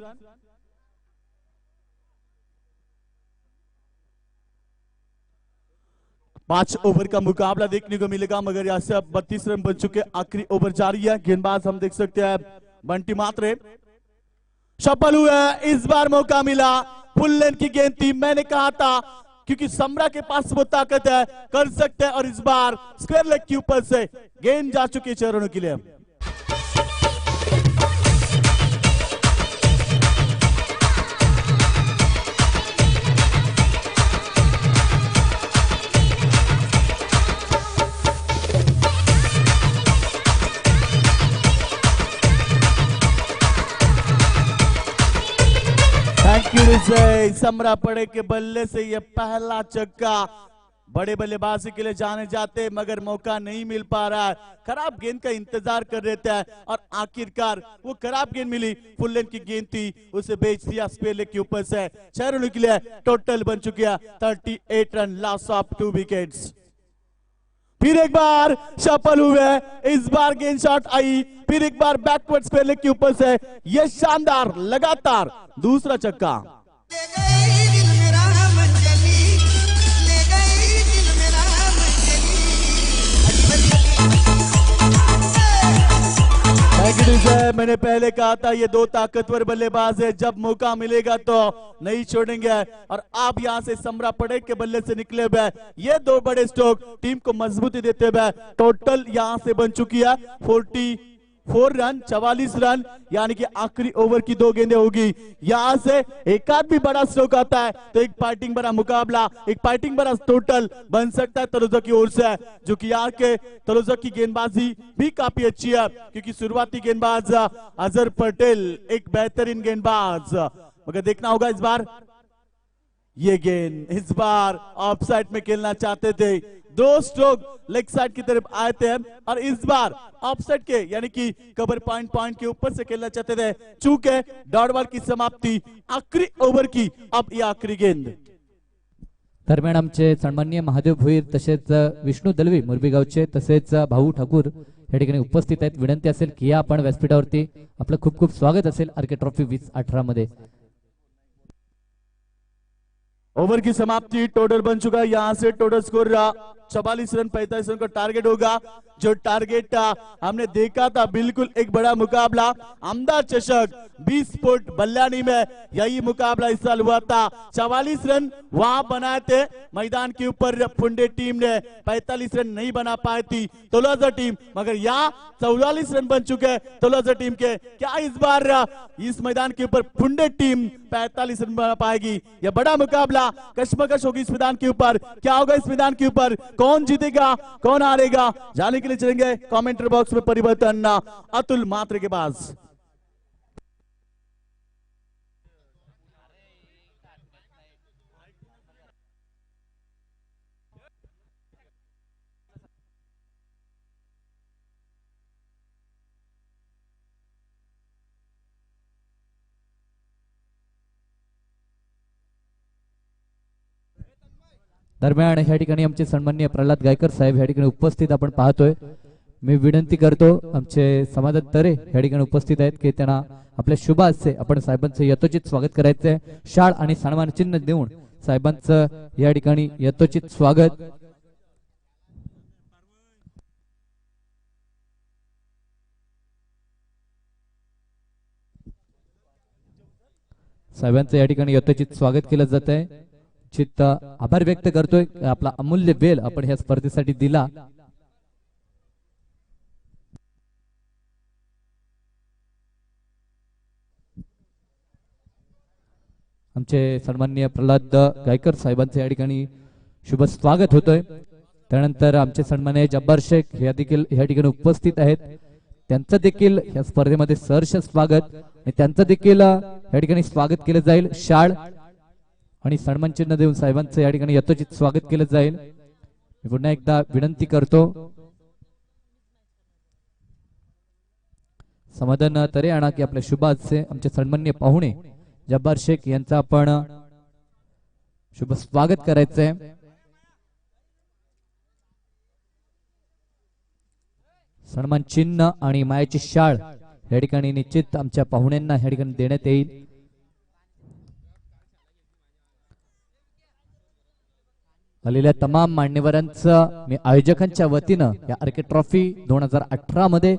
पांच ओवर का मुकाबला देखने को मिलेगा, मगर यहां से अब 32 रन बन चुके। आखिरी ओवर जारी है। गेंदबाज हम देख सकते हैं बंटी मात्रे सफल हुए। इस बार मौका मिला, फुल लेंथ की गेंद थी। मैंने कहा था क्योंकि सम्रा के पास वो ताकत है, कर सकते हैं। और इस बार स्क्वायर लेग के ऊपर से गेंद जा चुकी है 6 रनों के लिए। थैंक यू विजय। सम्रा पड़े के बल्ले से ये पहला छक्का बड़े बल्लेबाजी के लिए जाने जाते, मगर मौका नहीं मिल पा रहा है। खराब गेंद का इंतजार कर रहे थे और आखिरकार वो खराब गेंद मिली, फुल लेंथ की गेंद थी, उसे बेच दिया स्क्वायर लेग के ऊपर से। 6 रनों के लिए टोटल बन चुकी है 38 रन, लॉस ऑफ 2 विकेट्स। फिर एक बार सफल हुए। इस बार गेंद शॉट आई, फिर एक बार बैकवर्ड स्क्वायर लेग के ऊपर से ये शानदार लगातार दूसरा छक्का। मैंने पहले कहा था ये 2 ताकतवर बल्लेबाज है, जब मौका मिलेगा तो नहीं छोड़ेंगे। और आप यहां से सम्रा पड़े के बल्ले से निकले हुए ये 2 बड़े स्ट्रोक टीम को मजबूती देते हुए टोटल यहां से बन चुकी है 44 रन, 44 रन, यानी कि आखिरी ओवर की 2 गेंदें होगी। यहां से एक आध भी बड़ा स्ट्रोक आता है तो एक फाइटिंग भरा मुकाबला, एक फाइटिंग भरा टोटल बन सकता है तलोजा की ओर से। जो कि यहाँ के तलोजा की गेंदबाजी भी काफी अच्छी है, क्योंकि शुरुआती गेंदबाज अजहर पटेल एक बेहतरीन गेंदबाज। मगर देखना होगा इस बार ये गेंद, इस बार ऑफ साइड में खेलना चाहते थे, 2 स्ट्रोक लेग साइड की तरफ आए थे और इस बार ऑफसाइड के यानी कि कवर पॉइंट के ऊपर से खेलना चाहते थे। चूंकि डॉट बॉल की समाप्ति आखिरी ओव्हर की अब ये आखिरी गेंद। दरम्यान आमचे सन्माननीय महादेव भोईर तसेच विष्णू दलवी मुरबीगावचे तसेच भाऊ ठाकूर या ठिकाणी उपस्थित आहेत। विनंती असेल की या आपण व्यासपीठावरती आपलं खूप खूप स्वागत असेल आरके ट्रॉफी 2018 मध्ये। ओवर की समाप्ति टोटल बन चुका है। यहाँ से टोटल स्कोर 44 रन 45 रन का टारगेट होगा। जो टारगेट हमने देखा था बिल्कुल एक बड़ा मुकाबला आमदार चषक 20 फुट बल्लानी में यही मुकाबला इस साल हुआ था। 44 रन वहां बनाए थे मैदान के ऊपर फुंडे टीम ने 45 रन नहीं बना पाई थी तोलाजा टीम, मगर यहाँ 44 रन बन चुके हैं तोलाजा टीम के। क्या इस बार इस मैदान के ऊपर फुंडे टीम 45 रन बना पाएगी? यह बड़ा मुकाबला कश्मकश होगी इस मैदान के ऊपर। क्या होगा इस मैदान के ऊपर, कौन जीतेगा कौन हारेगा, जाने के लिए चलेंगे कमेंटर बॉक्स में परिवर्तन अतुल मात्रे के पास। दरम्यान ह्या ठिकाणी आमचे सन्माननीय प्रल्हाद गायकर साहेब ह्या ठिकाणी उपस्थित आपण पाहतोय। मी विनंती करतो आमचे समाधान तरे ह्या ठिकाणी उपस्थित आहेत की त्यांना आपल्या शुभ हस्ते आपण साहेबांचं यथोचित स्वागत करायचंय। शाळ आणि सन्मान चिन्ह देऊन साहेबांचं या ठिकाणी यथोचित स्वागत। साहेबांचं या ठिकाणी यथोचित स्वागत केलं जात आहे। चित्त आभार व्यक्त करतोय आपला अमूल्य वेळ आपण ह्या स्पर्धेसाठी दिला। आमचे सन्माननीय प्रल्हाद गायकर साहेबांचे या ठिकाणी शुभ स्वागत होतोय। त्यानंतर आमचे सन्माननीय जब्बार शेख या देखील या ठिकाणी उपस्थित आहेत, त्यांचं देखील या स्पर्धेमध्ये सहर्ष स्वागत आणि त्यांचं देखील या ठिकाणी स्वागत केलं जाईल। शाळ आणि सन्मान चिन्ह देऊन साहेबांचं या ठिकाणी यथोचित स्वागत केलं जाईल। मी पुन्हा एकदा विनंती करतो समाधान तरे आणा की आपल्या शुभ हस्ते आमचे सन्माननीय पाहुणे जब्बार शेख यांचं आपण शुभ स्वागत करायचंय। सन्मान चिन्ह आणि मायाची शाळ या ठिकाणी निश्चित आमच्या पाहुण्यांना या ठिकाणी देण्यात येईल। आलेल्या तमाम मान्यवरांचं मी आयोजकांच्या वतीनं या आरके ट्रॉफी 2018 मध्ये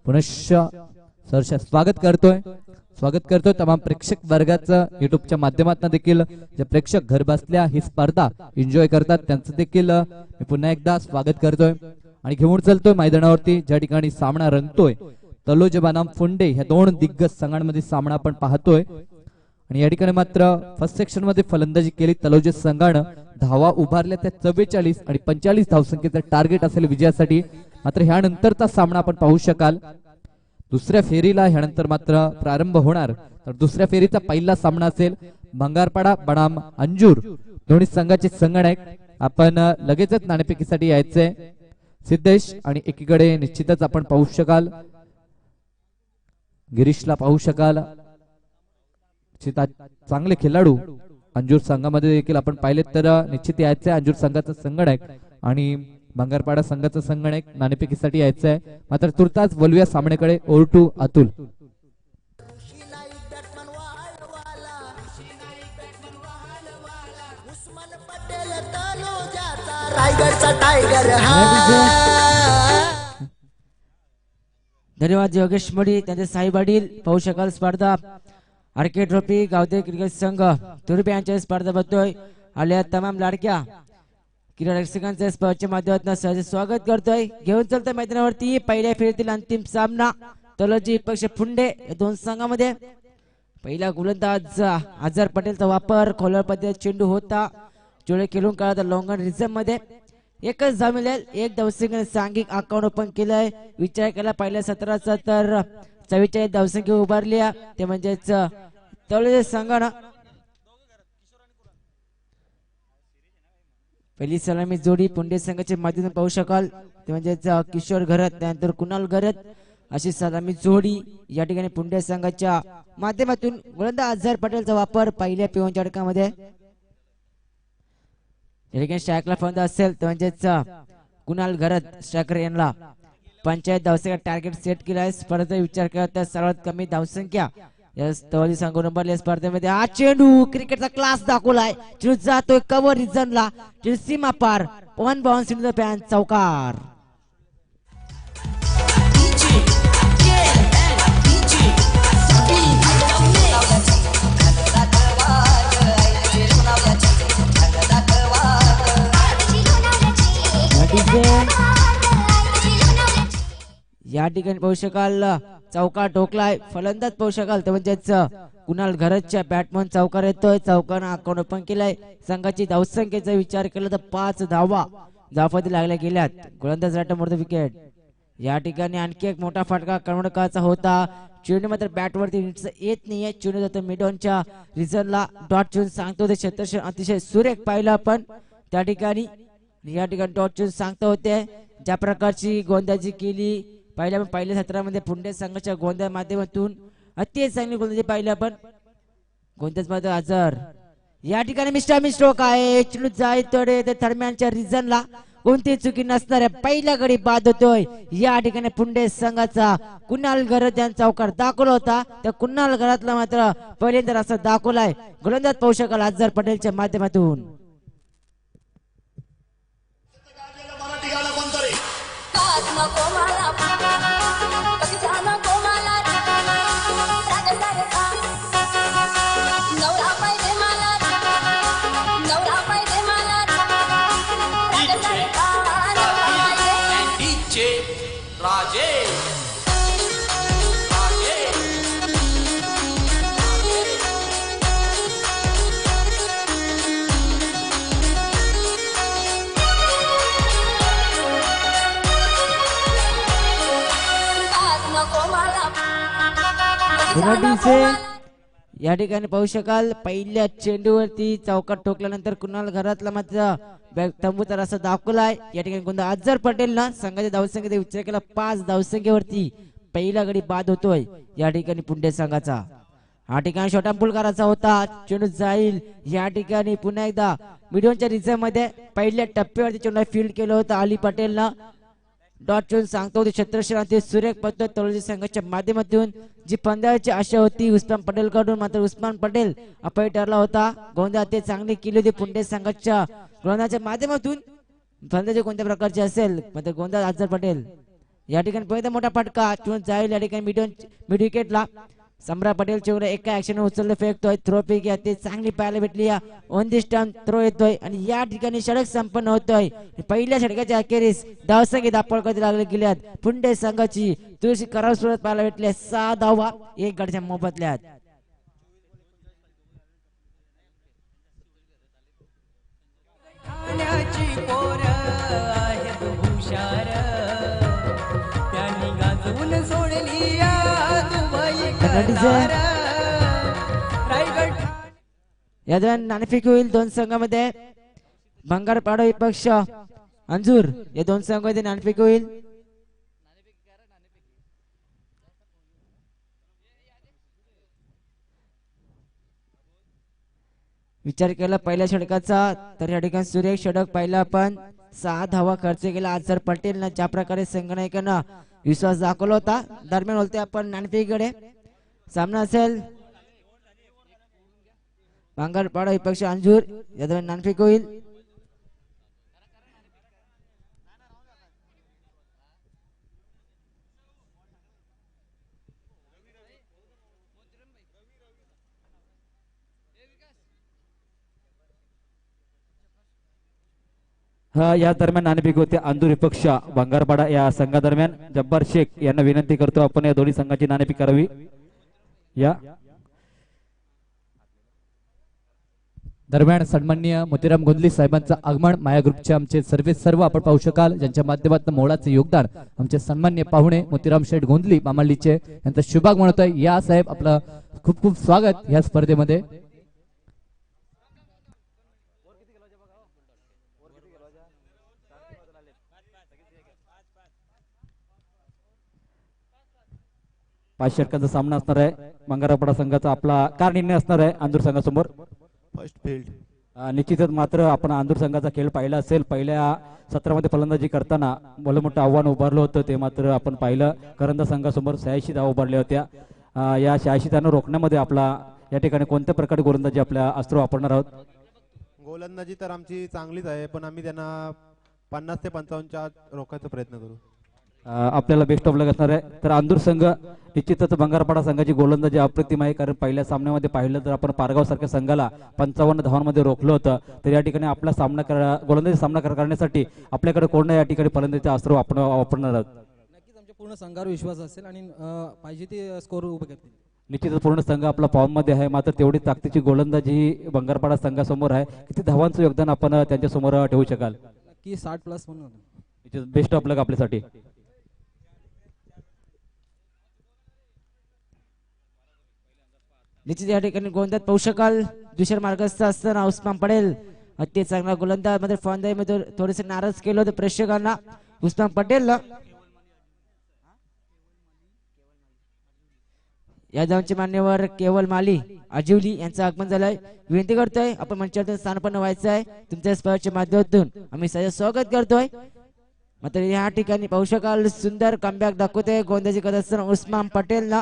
पुनश्च सहर्ष स्वागत करतोय। तमाम प्रेक्षक वर्गाचं युट्यूबच्या माध्यमातून देखील जे प्रेक्षक घर बसल्या ही स्पर्धा एन्जॉय करतात त्यांचं देखील मी पुन्हा एकदा स्वागत करतोय आणि घेऊन चलतोय मैदानावरती ज्या ठिकाणी सामना रंगतोय तलोजा बनाम फुंडे ह्या दोन दिग्गज संघांमध्ये सामना आपण पाहतोय। आणि या ठिकाणी मात्र फर्स्ट सेक्शन मध्ये फलंदाजी केली तलोजा संघानं, धावा उभारल्या त्या 44 आणि 45 धावसंख्येचं टार्गेट असेल विजयासाठी। मात्र ह्यानंतरचा सामना आपण पाहू शकाल दुसऱ्या फेरीला ह्यानंतर मात्र प्रारंभ होणार। तर दुसऱ्या फेरीचा पहिला सामना असेल भंगारपाडा बनाम अंजूर, दोन्ही संघाचे संगणक आपण लगेचच नाणेफेकीसाठी यायचंय। सिद्धेश आणि एकीकडे निश्चितच आपण पाहू शकाल गिरीशला पाहू शकाल, चांगले खेळाडू अंजूर संघामध्ये देखील आपण पाहिले तर निश्चित यायचे अंजूर संघाचा संगणक आणि भंगारपाडा संघाचा संगणक नाणेफेकीसाठी यायचं आहे। मात्र तुर्तास बोलूया सामन्याकडे। Over to Atul. धन्यवाद योगेश मडी त्यांचे साहेब वडील। पाहू शकाल स्पर्धा आरके ट्रॉफी गावदे क्रिकेट संघ तुर्बे यांच्या स्पर्धा बघतोय। आल्या तमाम लाडक्या क्रीडा रसिकांचे स्पर्धेच्या माध्यमातून सहज स्वागत करतोय। घेऊन चलतोय मैदानावरती पहिल्या फेरीतील अंतिम सामना तलोजी पक्ष फुंडे या दोन संघामध्ये। पहिला गोलंदाज आझर पटेलचा वापर खोलवर पद्धतीत चेंडू होता, जोडे खेळून काढला लोंगण रिझर्व मध्ये एकच धाव मिळेल। एक धावसंख्येने सांघिक अकाउंट ओपन केलंय। विचार केला पहिल्या सत्राचा तर 44 धावसंख्या उभारली ते म्हणजेच तलोजा संघानं पहिली सलामी जोडी पुंडे संघाच्या माध्यमातून पाहू शकाल ते म्हणजेच किशोर घरत त्यानंतर कुणाल घरत अशी सलामी जोडी या ठिकाणी पुंडे संघाच्या माध्यमातून गोलंदाज अझर पटेलचा वापर पहिल्या पिवळ्या षटकामध्ये या ठिकाणी स्ट्रायकला फलंदाज असेल तर म्हणजेच कुणाल घरत स्ट्रायकर यांना 55 धावसंख्या टार्गेट सेट केला आहे. स्पर्धेचा विचार केला तर सर्वात कमी धावसंख्या या तवली संघ नंबरल्या स्पर्धेमध्ये हा चेंडू क्रिकेटचा क्लास दाखवलाय. चेंडू जातोय कव्हर रिजनला सीमा पार 1 बाउन्स इंटू द पॅन चौकार. या ठिकाणी पाहू शकाल चौकार ठोकलाय. फलंदाज पाहू शकाल तर म्हणजेच कुणाल घरतच्या बॅटमन चौकार येतोय. चौकानं अकाउंट ओपन केलाय. संघाची धावसंख्येचा विचार केला तर 5 धावा धावफलकी लागल्या गेल्यात. गोलंदाज राटा मोडतो विकेट. या ठिकाणी आणखी एक मोठा फटका कर्नाटकाचा होता. चेंडू मात्र बॅट वरती येत नाहीये. चेंडू जातो मिडॉनच्या रिझनला. डॉट चेंडू सांगतो ते क्षेत्रक्षण अतिशय सुरेख पाहिलं आपण त्या ठिकाणी. या ठिकाणी डॉट चेंडू सांगतो होते ज्या प्रकारची गोंदाजी केली पहिल्या सत्रामध्ये पुंडे संघाच्या गोंद्या माध्यमातून अतिशय चांगली गोलंदाजी पाहिली आपण. गोंदाज मध्ये अझर या ठिकाणी मिस्ट्रोक आहे. चेंडू जायतोय ते दरम्यानच्या रिझनला. कोणती चुकी नसणाऱ्या पहिल्या गडी बाद होतोय. या ठिकाणी पुंडे संघाचा कुणाल घरत यांचा चौकार दाखवला होता. त्या कुणाल घरातला मात्र पहिल्यांदा असा दाखवलाय. गोलंदाज पाहू शकाल अझर पटेलच्या माध्यमातून. या ठिकाणी पाहू शकाल पहिल्या चेंडूवरती चौकात ठोकल्यानंतर कुणाल घरातला मात्र तंबू तर असं दाखवलाय. या ठिकाणी कोणता अझर पटेल ना संघाच्या धावसंख्येचा विचार केला 5 धावसंख्येवरती पहिला गडी बाद होतोय या ठिकाणी पुंडे संघाचा. हा ठिकाणी छोटा पूल करायचा होता. चेंडू जाईल या ठिकाणी पुन्हा एकदा मिडोनच्या रिझर्व मध्ये पहिल्या टप्प्यावरती चेंडू फील्ड केलं होतं अली पटेलनं. डॉट चेंडू सांगतो क्षेत्रक्षणात सुरेख पद्धत तळोजी संघाच्या माध्यमातून जी पंद्याची आशा होती उस्मान पटेल कडून मात्र उस्मान पटेल अपय ठरला होता. गोंदा ते चांगली केली होती पुंडे संघाच्या गोलंदाजाच्या माध्यमातून. फलंदाजी कोणत्या प्रकारची असेल मात्र गोंदा अझर पटेल या ठिकाणी पहिला मोठा फटका चेंडू जाईल या ठिकाणी मिड विकेटला. सम्राट पटेल चेंडू एका ऍक्शन उचलले फेकतोय. थ्रो पिक ते चांगली पाहायला भेटली. ऑन दी स्टंप थ्रो येतोय आणि या ठिकाणी षटक संपन्न होतोय. पहिल्या षटकाच्या अखेरीस धावसंख्या दापळ लागले गेल्यात पुंडे संघाची तुळशी करार सुरुवात पाहायला भेटल्या. 6 धावा 1 गडच्या मोबदल्यात. या दरम्यान नाणेफेक होईल 2 संघामध्ये. भंगारपाडा विपक्ष अंजूर या 2 संघामध्ये नाणेफेक होईल. विचार केला पहिल्या षटकाचा तर या ठिकाणी सुरेख षटक पाहिला आपण. 6 धावा खर्च केला अझर पटेल ज्या प्रकारे संघनायकांना विश्वास दाखवला होता. दरम्यान बोलते आपण नाणेफेकीकडे. सामना असेल भांगरपाडा विपक्ष अंजूर या दरम्यान नाणेफेक होईल. या दरम्यान नाणेफेक होते अंदूर विपक्ष भांगारपाडा या संघादरम्यान. जब्बार शेख यांना विनंती करतो आपण या दोन्ही संघाची नाणेफेक करावी. या दरम्यान सन्माननीय मोतीराम गोंदली साहेबांचं आगमन माया ग्रुपचे आमचे सर्व आपण पाहू शकाल ज्यांच्या माध्यमातून मोलाचे योगदान आमचे सन्माननीय पाहुणे मोतीराम शेठ गोंदली मामालीचे यांचं शुभागमन होत आहे. या साहेब आपलं खूप खूप स्वागत या स्पर्धेमध्ये. 5 षटकांचा सामना असणार आहे. बंगारपाडा संघाचा आपला कार निर्णय असणार आहे अंदूर संघासमोर. First field. निश्चितच मात्र आपण अंदूर संघाचा खेळ पाहिला असेल. पहिल्या सत्रामध्ये फलंदाजी करताना भलं मोठं आव्हान उभारलं होतं ते मात्र आपण पाहिलं. करंदा संघासमोर 86 धावा उभारल्या होत्या. या 86 धावांना रोखण्यामध्ये आपला या ठिकाणी कोणत्या प्रकारे गोलंदाजी आपल्या अस्त्र वापरणार आहोत? गोलंदाजी तर आमची चांगलीच आहे, पण आम्ही त्यांना 50 ते 55 रोखायचा प्रयत्न करू. आपल्याला बेस्ट ऑफ लक असणार आहे. तर अंदूर संघ निश्चितच बंगारपाडा संघाची गोलंदाजी अप्रतिम आहे. कारण पहिल्या सामन्यामध्ये पाहिलं तर आपण पारगाव सारख्या संघाला 55 धावांमध्ये रोखलं होतं. तर या ठिकाणी आपला गोलंदाजी सामना करण्यासाठी आपल्याकडे कोण या ठिकाणी फलंदाजीचे अस्त्र वापरणार आहोत? नक्कीच आमच्या पूर्ण संघावर विश्वास असेल आणि पाहिजे ते स्कोर उभे करतील. निश्चितच पूर्ण संघ आपला फॉर्म मध्ये आहे. मात्र तेवढी ताकदीची गोलंदाजी बंगारपाडा संघासमोर आहे. किती धावांचं योगदान आपण त्यांच्या समोर ठेवू शकाल? नक्की 60+ म्हणून. बेस्ट ऑफ लक आपल्यासाठी. निश्चित या ठिकाणी गोलंदाज पाहू शकाल दुसऱ्या मार्गस्थ असताना उस्मान पटेल अति चांगला गोलंदाज. मध्ये फलंदाजीमध्ये थोडेसे नाराज केलं होतं प्रेक्षकांना उस्मान पटेलला. या धावांचे मान्यवर केवल माली आजिवली यांचं आगमन झालंय. विनंती करतोय आपण मंचावरती स्थानपन्न व्हायचं आहे. तुमच्या स्पर्धेच्या माध्यमातून आम्ही सगळं स्वागत करतोय. मात्र या ठिकाणी पाहू शकाल सुंदर कमबॅक दाखवतोय गोलंदाजी करत असताना उस्मान पटेलला.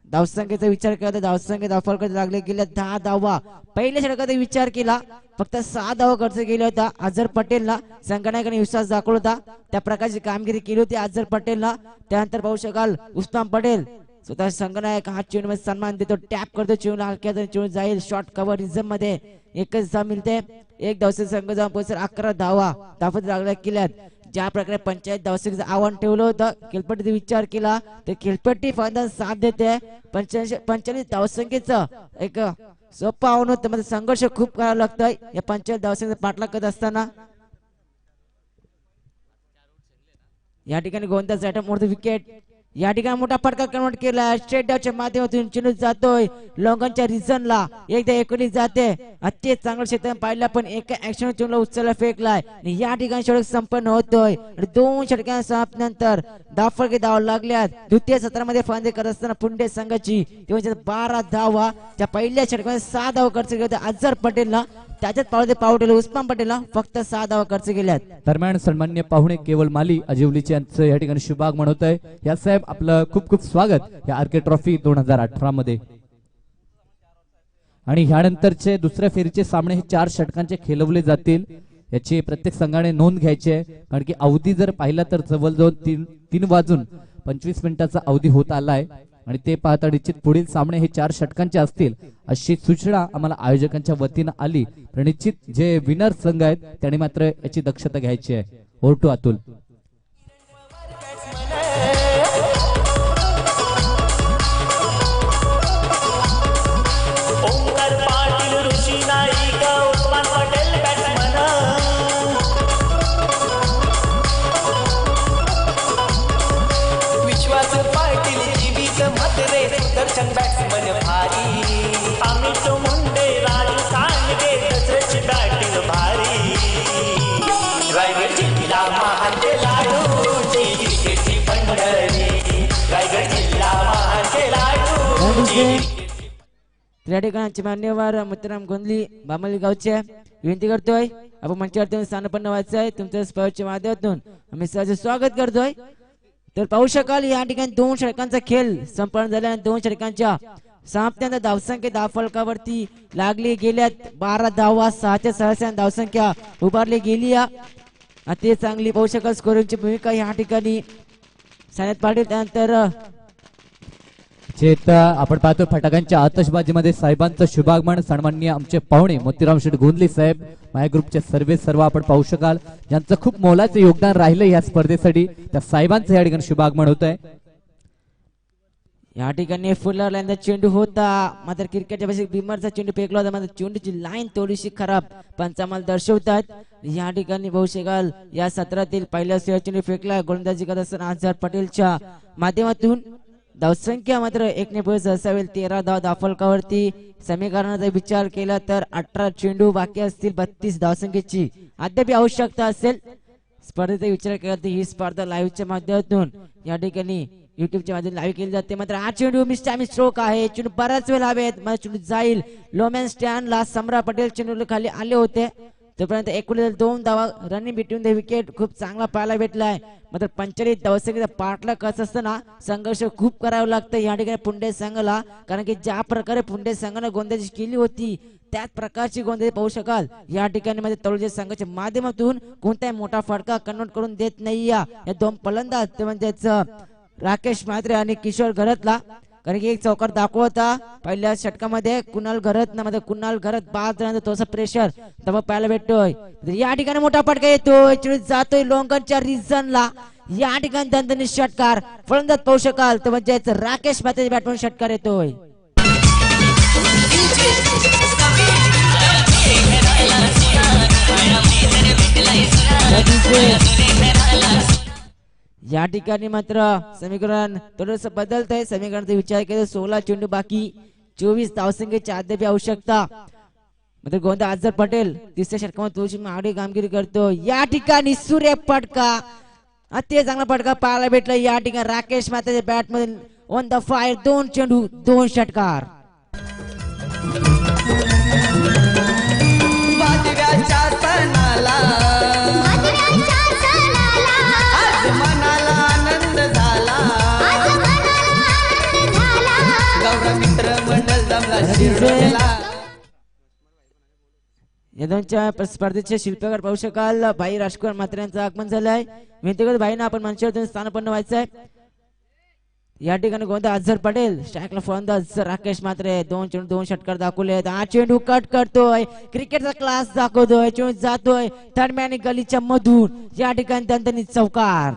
धावसंख्येचा विचार केला तर धावसंख्या धावफलकात लागले गेल्या 10 धावा. पहिल्या षटकाचा विचार केला फक्त 6 धावा खर्च केल्या होत्या. अझर पटेलला संघनायकाने विश्वास दाखवला होता. त्या प्रकारची कामगिरी केली होती अझर पटेलला. त्यानंतर पाहू शकाल उस्मान पटेल स्वतः संघनायक हा चेंडू मध्ये सन्मान देतो. टॅप करतो चेंडू हलक्यात चेंडू जाईल. शॉर्ट कव्हर रिझम मध्ये एकच धाव मिळते. एक धावसे संघ जाऊन पोहोचेल 11 धावा धावत लागल्या केल्यात. ज्या प्रकारे 45 धावसंख्येचं आव्हान ठेवलं होतं खेळपट्टीचा विचार केला तर खेळपट्टी फलंदाज साथ देते. 45 धावसंख्येचं एक सोपं आव्हान होतं. मध्ये संघर्ष खूप करावं लागतं या 45 धावसंख्येचा पाठलाग करत असताना. या ठिकाणी गोलंदाज मोठं विकेट. या ठिकाणी मोठा फटका कन्वर्ट केला. स्ट्रेट डावच्या माध्यमातून चेंडू जातोय लॉंगनच्या रिझनला. एकदा एकोणी जाते अति चांगलं क्षेत्र पाहिलं पण एका ऍक्शन चेंडूला उचलला फेकलाय. या ठिकाणी षटक संपन्न होतोय. 2 षटकांच्या समाप्तीनंतर धावफलके धावा लागल्यात. द्वितीय सत्रामध्ये फलंदाजी करत असताना पुंडे संघाची 12 धावा. त्या पहिल्या षटकामध्ये 6 धावा खर्च केल्या होत्या अझर पटेलला. त्याच्यात पाव ठेवले उस्मान पटेलला फक्त 6 धावा खर्च केल्यात. दरम्यान सन्मान्य पाहुणे केवल माली अजिवलीचे यांचं या ठिकाणी शुभागमन होत आहे. या साहेब आपलं खूप खूप स्वागत या आरके ट्रॉफी 2018 मध्ये. आणि ह्यानंतरचे दुसऱ्या फेरीचे सामने हे 4 षटकांचे खेळवले जातील याची प्रत्येक संघाने नोंद घ्यायची आहे. कारण की अवधी जर पाहिला तर जवळजवळ 3 वाजून 25 मिनिटाचा अवधी होत आलाय. आणि ते पाहता निश्चित पुढील सामने हे 4 षटकांचे असतील अशी सूचना आम्हाला आयोजकांच्या वतीनं आली. तर निश्चित जे विनर संघ आहेत त्यांनी मात्र याची दक्षता घ्यायची आहे. Over to Atul. Omkar Patil Rishi Naik Usman Patel batsman. Vishwas Patil जीवित म्हात्रे सुदर्शन बॅट्समन भारी. अमित मुंडे राजू सांडगे दसरची बॅटिंग भारी. रायगड जिल्हा महाचे लाडूची क्रिकेटची पंढरी. रायगड जिल्हा महाचे लाडूची. त्या ठिकाणचे मान्यवर मुत्तराम गोंधली बामली गावचे विनंती करतोय आपण मंचावरती स्थानपन्न व्हायचं आहे. तुमच्या स्पर्धेच्या माध्यमातून आम्ही सहज स्वागत करतोय. तर पाहू शकाल या ठिकाणी 2 षटकांचा खेळ संपन्न झाल्या. 2 षटकांच्या समाप्तीनंतर धावसंख्या धावफलकावरती लागली गेल्यात 12 धावा. 6च्या 6 धावसंख्या उभारली गेली. अति चांगली पाहू शकाल स्कोरिंगची भूमिका या ठिकाणी सायनाथ पाटील. त्यानंतर चेत आपण पाहतो फटाक्यांच्या आतषबाजीमध्ये साहेबांचं शुभागमन. सन्माननीय आमचे पाहुणे मोतीराम शेठ गोंधली साहेब माय ग्रुपचे सर्व आपण पाहू शकाल ज्यांचं खूप मोलाचं योगदान राहिलं या स्पर्धेसाठी. त्या साहेबांचं या ठिकाणी शुभागमन होत आहे. या ठिकाणी फुलर लाईनचा चेंडू होता मात्र क्रिकेटच्या भाषेत बिमरचा चेंडू फेकला होता. मात्र चेंडूची लाईन थोडीशी खराब पंचामाल दर्शवतात. या ठिकाणी पाहू शकाल या सत्रातील पहिला चेंडू फेकला गोलंदाजी करत असताना अझर पटेलच्या माध्यमातून. धावसंख्या मात्र 1ने पुढे असावेल. 13 धाव धावफलकावरती. समीकरणाचा विचार केला तर 18 चेंडू बाकी असतील. 32 धावसंख्येची अद्याप आवश्यकता असेल. स्पर्धेचा विचार केला तर ही स्पर्धा लाईव्हच्या माध्यमातून या ठिकाणी युट्यूबच्या माध्यमातून लाईव्ह केली जाते. मात्र हा चेंडू मिस्टामी स्ट्रोक आहे. चेंडू बराच वेळ हवेत मला चेंडू जाईल. लोमॅन स्टँडला सम्राट पटेल चेंडू खाली आले होते. तोपर्यंत एकूण 2 धावा रनिंग बिटवीन द विकेट खूप चांगला पाहायला भेटलाय. मात्र 45 धावसंख्येचा पाठला कसं असताना संघर्ष खूप करावं लागतं या ठिकाणी पुंडे संघाला. कारण की ज्या प्रकारे पुंडे संघाने गोंदाबाजी केली होती त्याच प्रकारची गोंदाबाजी पाहू शकाल या ठिकाणी मध्ये तळोजा संघाच्या माध्यमातून कोणताही मोठा फटका कन्वर्ट करून देत नाही या 2 फलंदाज ते म्हणजेच राकेश म्हात्रे आणि किशोर घरतला. कारण की एक चौकार दाखवता पहिल्या षटकामध्ये कुणाल घरत 5 जणांचा थोडासा प्रेशर दबाव पाहायला भेटतोय. या ठिकाणी मोठा फटका येतोय. चेंडू जातोय लोंगनच्या रिजनला. या ठिकाणी दणदणीत षटकार फलंदाज पाहू शकाल तर म्हणजेच राकेश म्हात्रे बॅटमन षटकार येतोय. या ठिकाणी मात्र समीकरण थोडस बदलत आहे. समीकरणाचा विचार केला 16 चेंडू बाकी 24 धावसंख्येची अद्याप आवश्यकता. मात्र गोंदा अझर पटेल तिसऱ्या षटकामध्ये थोडीशी मागणी कामगिरी करतो. या ठिकाणी सूर्य फटका अति चांगला फटका पाहायला भेटला. या ठिकाणी राकेश म्हात्रेच्या बॅट मध्ये ऑन द फायर 2 चेंडू 2 षटकार. वाजव्याच्या सणाला आज मनाला आनंद झाला. गौरव मित्र मंडळ जमला शिरोडला. या दोनच्या स्पर्धेचे शिल्पकार पाहू शकाल भाई राजकुमार म्हात्रे यांचं आगमन झालंय. व्यक्तिगत भाईना आपण मंचावरून स्थानपन्न व्हायचंय. या ठिकाणी गोंदा अझर पटेल स्ट्राईकला फलंदाज राकेश म्हात्रे 2 चेंडू 2 षटकार दाखवलेत. हा चेंडू कट करतोय क्रिकेटचा क्लास दाखवतोय. चेंडू जातोय थर्ड गलीच्या मधून. या ठिकाणी दणदणीत चौकार.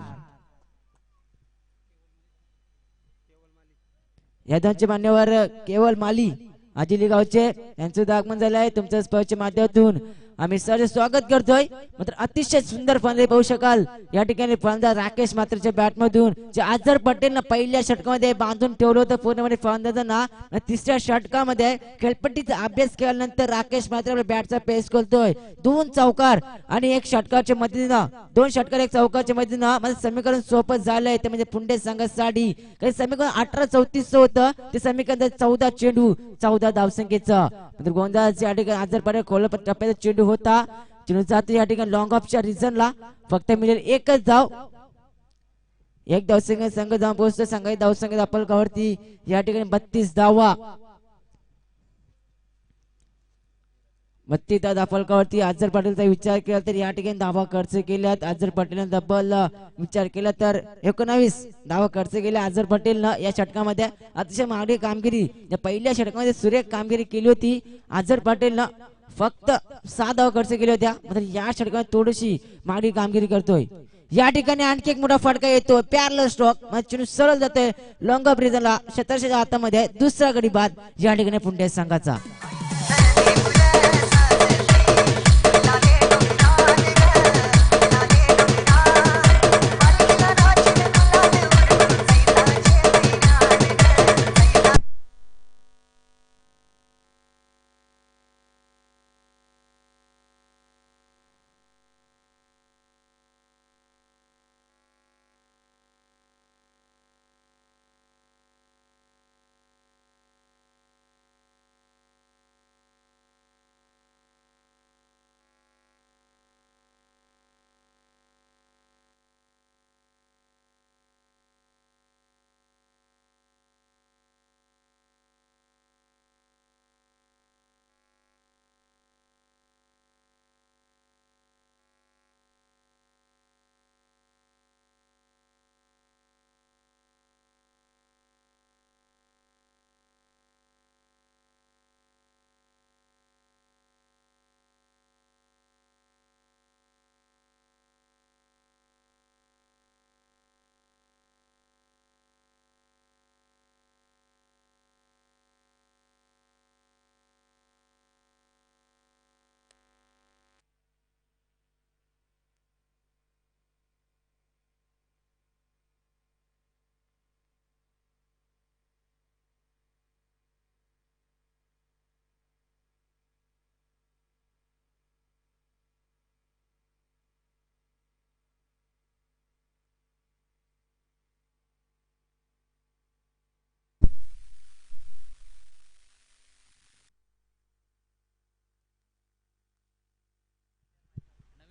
या दोनचे मान्यवर केवळ माली आजिली गावचे यांचं आगमन झालं आहे. तुमच्या स्पर्धेच्या माध्यमातून आम्ही सर स्वागत करतोय. मात्र अतिशय सुंदर फलंदाजी पाहू शकाल या ठिकाणी फलंदाज राकेश म्हात्रेच्या बॅट मधून जे अझर पटेलनं पहिल्या षटकामध्ये बांधून ठेवलं होतं पूर्णपणे फलंदाजांना. तिसऱ्या षटकामध्ये खेळपट्टीचा अभ्यास केल्यानंतर राकेश म्हात्रे बॅटचा पेस करतोय. 2 चौकार आणि 1 षटकाच्या मदतीनं 2 षटकार 1 चौकाच्या मदतीनं म्हणजे समीकरण सोपं झालंय. ते म्हणजे पुंडे संघासाठी काही समीकरण 18-34 होतं ते समीकरण 14 चेंडू 14 धावसंख्येचं. मात्र गोंदाबाद या ठिकाणी अझर पटेल खोल टप्प्याचा चेंडू होता. चेंडू जातो या ठिकाणी लॉंग ऑफच्या रिजनला. फक्त मिळेल 1च धाव. 1 धावसंख्या संघ जाऊन पोहोचतो. संघाची धावसंख्या अपलकावरती या ठिकाणी 32 धावा. 32 धावा फलकावरती. अझर पटेलचा विचार केला तर या ठिकाणी धावा खर्च केल्यात. अझर पटेलने डबल विचार केला तर 19 धावा खर्च केल्या अझर पटेलनं या षटकामध्ये. अतिशय मागणी कामगिरी या पहिल्या षटकामध्ये सुरेख कामगिरी केली होती. अझर पटेलनं फक्त 6 धावा खर्च केल्या होत्या. मात्र या षटकामध्ये थोडीशी मागणी कामगिरी करतोय. या ठिकाणी आणखी एक मोठा फटका येतो पॅरलर स्ट्रोक चेंडू सरळ जातोय लॉंग ऑफ रिजनला. क्षेत्ररक्षकाच्या हातामध्ये दुसरा गडी बाद या ठिकाणी पुंडे संघाचा.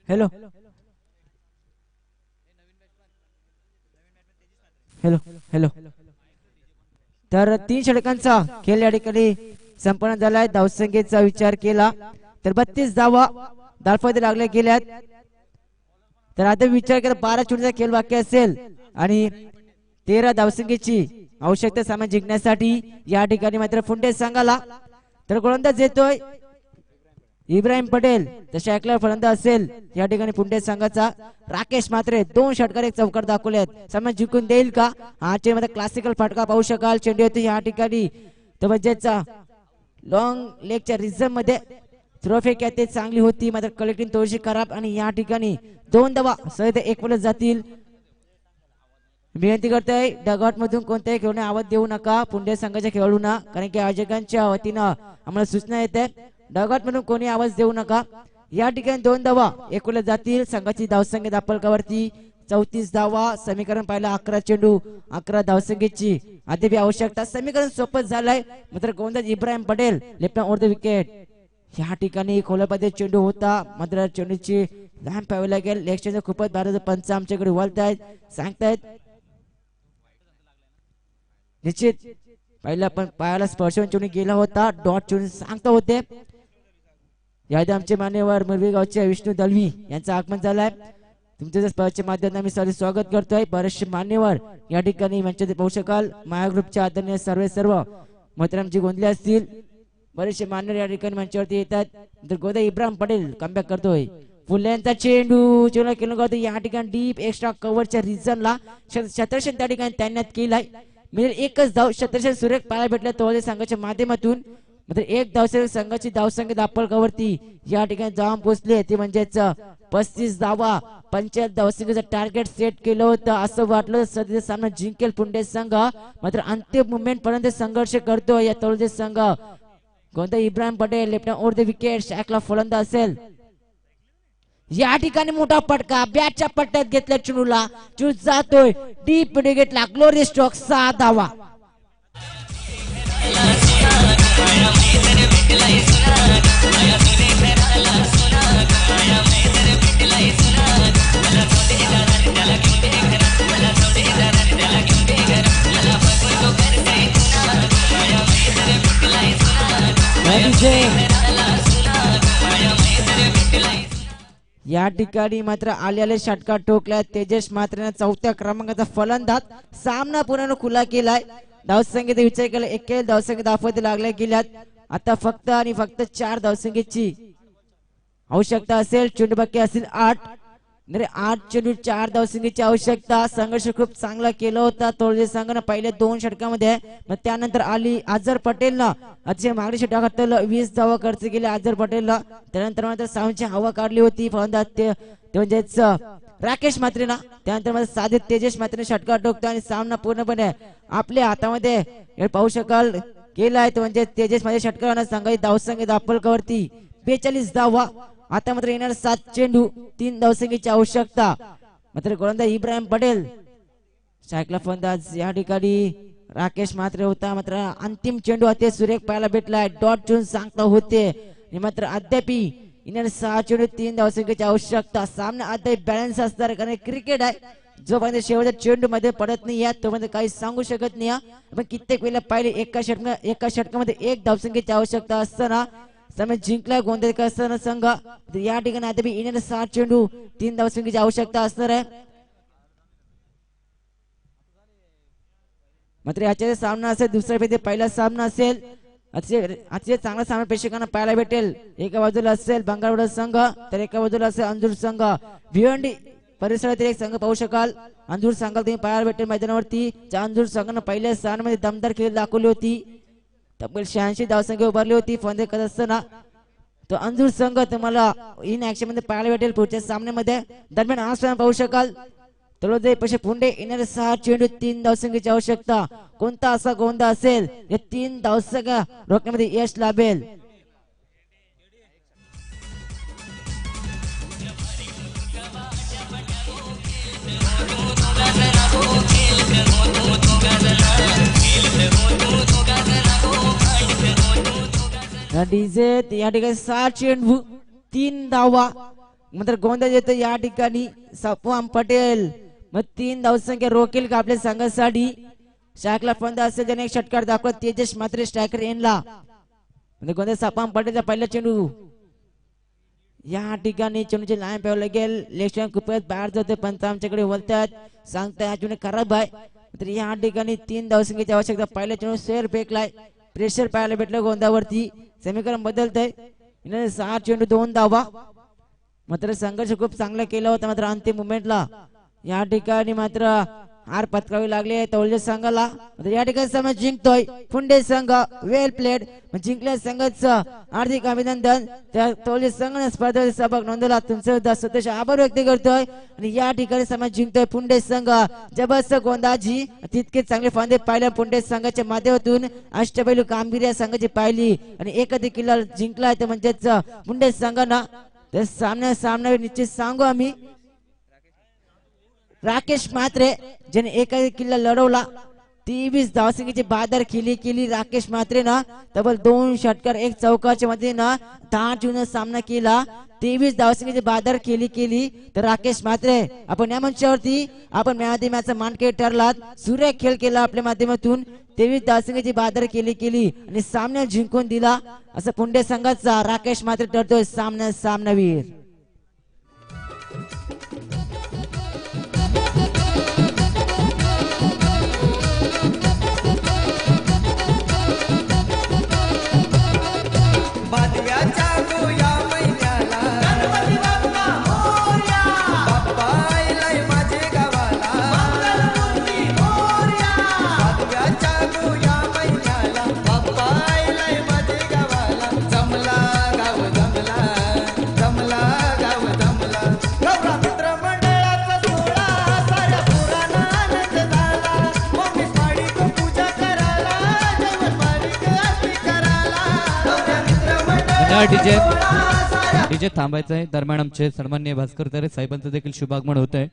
हॅलो हॅलो हॅलो तर 3 षटकांचा खेळ या ठिकाणी संपन्न झालाय. धावसंख्येचा विचार केला तर 32 धावा धावफलकात लागल्या गेल्यात. तर आता विचार केला 12 चेंडूचा खेळ बाकी असेल आणि 13 धावसंख्येची आवश्यकता सामना जिंकण्यासाठी. या ठिकाणी मात्र फुंडे संघाला तर गोलंदाज येतोय इब्राहिम पटेल. तशा ऐकल्यावर फलंदाज असेल या ठिकाणी पुंडे संघाचा राकेश मात्रे. 2 षटकार 1 चौकार दाखवलेत. सामना जिंकून देईल का? हा मध्ये क्लासिकल फटका पाहू शकाल. चेंडू येतो या ठिकाणी तर म्हणजेचा लॉंग लेगच्या रिझम मध्ये थ्रोफेक ते चांगली होती मात्र कलेक्टिंग थोडीशी खराब आणि या ठिकाणी 2 धावा सहित 1 बोलत जातील. विनंती करतोय डगआउट मधून कोणत्याही खेळून आवाज देऊ नका पुंडे संघाच्या खेळाडूंना, कारण की आयोजकांच्या वतीनं आम्हाला सूचना येते डगआउट मधून कोणी आवाज देऊ नका. या ठिकाणी 2 धावा 1 बोलत जातील. संघाची धावसंख्या दापलकावरती 34 धावा. समीकरण पाहिलं 11 चेंडू 11 धावसंख्येची अद्याप आवश्यकता. समीकरण सोपं झालंय मात्र गोलंदाज Ibrahim Patel left on the wicket. या ठिकाणी खोलमध्ये चेंडू होता मात्र चेंडूची लांब पाहावी लागेल. लेग खूपच भारत पंच आमच्याकडे वळतायत सांगतायत. निश्चित पहिला पण पायाला स्पर्श चेंडू गेला होता. डॉट चेंडू सांगता होते. यादी आमचे मान्यवर मुरबी गावचे विष्णू दलवी यांचं आगमन झालंय. तुमच्या स्पर्धेच्या माध्यमातून आम्ही सारे स्वागत करतोय. बरेचसे मान्यवर या ठिकाणी मंचात पाहू शकाल. माया ग्रुपच्या आदरणीय सर्व मोहतरमजी गोंधले असतील. बरेचसे मान्यवर या ठिकाणी मंचावरती येतात. तर गोदा इब्राहिम पटेल कमबॅक करतोय. फुल्यांचा चेंडू चेंडू केलं करतो या ठिकाणी डीप एक्स्ट्रा कव्हरच्या रिझनला शतरशन त्या ठिकाणी तैनात केलाय. म्हणजे एकच धाव शतरशन सुरेख पाहायला भेटल्या तोळे संघाच्या माध्यमातून. मात्र 1 धावसंख्या संघाची धावसंख्या दापलकावरती या ठिकाणी जाऊन पोहोचले. ते म्हणजेच 35 धावा 75 धावसंख्येचं टार्गेट सेट केलं होतं. असं वाटलं सध्या सामना जिंकेल पुंडे संघ मात्र अंतिम मुवमेंट पर्यंत संघर्ष करतो या तळोजे संघ. कोणता Ibrahim Patel left over the wicket. शाकला फलंदाज असेल. या ठिकाणी मोठा पटका बॅटच्या पट्ट्यात घेतल्या चेंडूला. चेंडू जातोय डीप विकेटला. ग्लोरी स्ट्रोक 6 धावा. या ठिकाणी मात्र आल्याले षटकार ठोकल्या. तेजस मात्र 4थ्या क्रमांकाचा फलंदाज. सामना पुन्हा खुला केलाय. धावसंख्येचा विचार केला 21 धावसंख्या दाखवत लागल्या गेल्यात. आता फक्त आणि फक्त 4 धावसंख्येची आवश्यकता असेल. चेंडू बाकी असेल 8. 8 चेंडू 4 धावसंख्येची आवश्यकता. संघर्ष खूप चांगला केला होता तोळजे संघानं पहिल्या 2 षटकामध्ये. मग त्यानंतर आली अजहर पटेलनं अतिशय मागणी षटकात 20 धावा खर्च केले अजहर पटेलला. त्यानंतर मात्र सावंतची हवा काढली होती फलंदाज ते म्हणजेच राकेश मात्रेना. त्यानंतर मात्र साधित तेजस मात्रेने षटकार ठोकतो आणि सामना पूर्णपणे आपल्या हातामध्ये पाहू शकाल केलाय. तो म्हणजे तेजस मध्ये षटकारानं संघाची धावसंख्या दापलकावरती 42 धावा. आता मात्र येणार 7 चेंडू 3 धावसंख्येची आवश्यकता. मात्र गोलंदाज इब्राहिम पटेल शाकला फलंदाज या ठिकाणी राकेश मात्रे होता. मात्र अंतिम चेंडू अति सुरेख पाहायला भेटलाय. डॉट चेंडू सांगता होते मात्र अद्याप येणार 6 चेंडू 3 धावसंख्येची आवश्यकता. सामना अद्याप बॅलन्स असणार कारण क्रिकेट आहे. जोपर्यंत शेवटच्या चेंडू मध्ये पडत नाही या तोपर्यंत काही सांगू शकत नाही. आपण कित्येक वेळेला पाहिले एका षटकामध्ये 1 धावसंख्येची आवश्यकता असताना सामना जिंकला गोंधळ असताना संघ. या ठिकाणी अद्याप येणारे 7 चेंडू 3 धावसंख्येची आवश्यकता असणार आहे. मात्र याच्या सामना असेल दुसऱ्या पैकी पहिला सामना असेल. अतिशय चांगला सामना प्रेक्षकांना पाहायला भेटेल. एका बाजूला असेल बंगालवाडा संघ तर एका बाजूला असेल अंजूर संघ. भिवंडी परिसरातील एक संघ पाहू शकाल. अंजूर संघाला तुम्ही पाहायला भेटेल मैदानावरती. अंजूर संघानं पहिल्या सामन्यामध्ये दमदार खेळ दाखवली होती. तब्बल 86 धावसंख्या उभारली होती फलंदाजी करत असताना. तो अंजूर संघ तुम्हाला इन ऍक्शन मध्ये पाहायला भेटेल पुढच्या सामन्यामध्ये. दरम्यान आज पाहू शकाल तळोजे पैसे पुंडे येणारे 6 चेंडू 3 धावसंख्येची आवश्यकता. कोणता असा गोंधळ असेल या 3 धावसंख्या रोखण्यामध्ये यश लाभेल. डीजे या ठिकाणी 6 चेंडू 3 धावा मात्र गोंधळ येतो या ठिकाणी सपवाम पटेल. मग 3 धावसंख्या रोखेल का आपल्या संघासाठी. शाखला फंद असेल त्याने एक षटकार दाखवत तेजस मात्र स्ट्रायकर एनला. गोंधळ सपवाम पटेलचा पहिला चेंडू या ठिकाणी चेंडूची लाईन पाहावं लागेल. लेफ्ट खूपच बाहेर जाते पंच आमच्याकडे वळतात सांगताय अजून खराब आहे. तर या ठिकाणी 3 धावसंख्येची आवश्यकता. पहिला चेंडू शेअर फेकलाय प्रेशर पाहायला भेटलं गोंदावरती. समीकरण बदलतंय 6 चेंडू 2 धावा. मात्र संघर्ष खूप चांगला केला होता मात्र अंतिम मुमेंटला या ठिकाणी मात्र हार पत्करावी लागली तौलजे संघाला. या ठिकाणी समज जिंकतोय फुंडे संघ. वेल प्लेड जिंकल्या संघाचं हार्दिक अभिनंदन. त्या तौलजे संघाने स्पर्धेत सहभाग नोंदवला तुमचं स्वतःचे आभार व्यक्त करतोय. आणि या ठिकाणी समज जिंकतोय फुंडे संघ. जबरदस्त गोंदाजी तितके चांगले फांदे पाहिल्या फुंडे संघाच्या माध्यमातून. अष्टपैलू कामगिरी या संघाची पाहिली आणि एखादी किल्ला जिंकला तर म्हणजेच फुंडे संघानं. तर सामना निश्चित सांगू आम्ही. राकेश म्हात्रे ज्याने एखादी किल्ला लढवला 23 धावसंख्येची बादर केली राकेश म्हात्रे ना. तब्बल 2 षटकार 1 चौकाच्या मध्ये ना 10 चेंडूंचा सामना केला. 23 धावसंख्येची बादर केली तर राकेश म्हात्रे आपण या मंचावरती आपण मॅच मानकरी ठरलात. सुरेख खेळ केला आपल्या माध्यमातून. 23 धावसंख्येची बादर केली आणि सामना जिंकून दिला असं पुंडे संघाचा राकेश म्हात्रे ठरतोय सामनावीर. बादव्याच्या गोया महिन्याला गणपती बाप्पा मोरया. बाप्पा आलाय माझे गावाला मंगलमूर्ती मोरया. बादव्याच्या गोया महिन्याला बाप्पा आलाय माझे गावाला. जमला गाव जमला जमला गाव जमला. गौरा मित्र मंडळाचा सोहळा साऱ्या पुराणा आनंद झाला. मम्मी माडिक पूजा करायला जेवण माडिक आरती करायला. गौरा मित्र डीजे थांबायचंय. दरम्यान आमचे सन्माननीय भास्कर तरे साहेबांचं देखील शुभागमन होत आहे.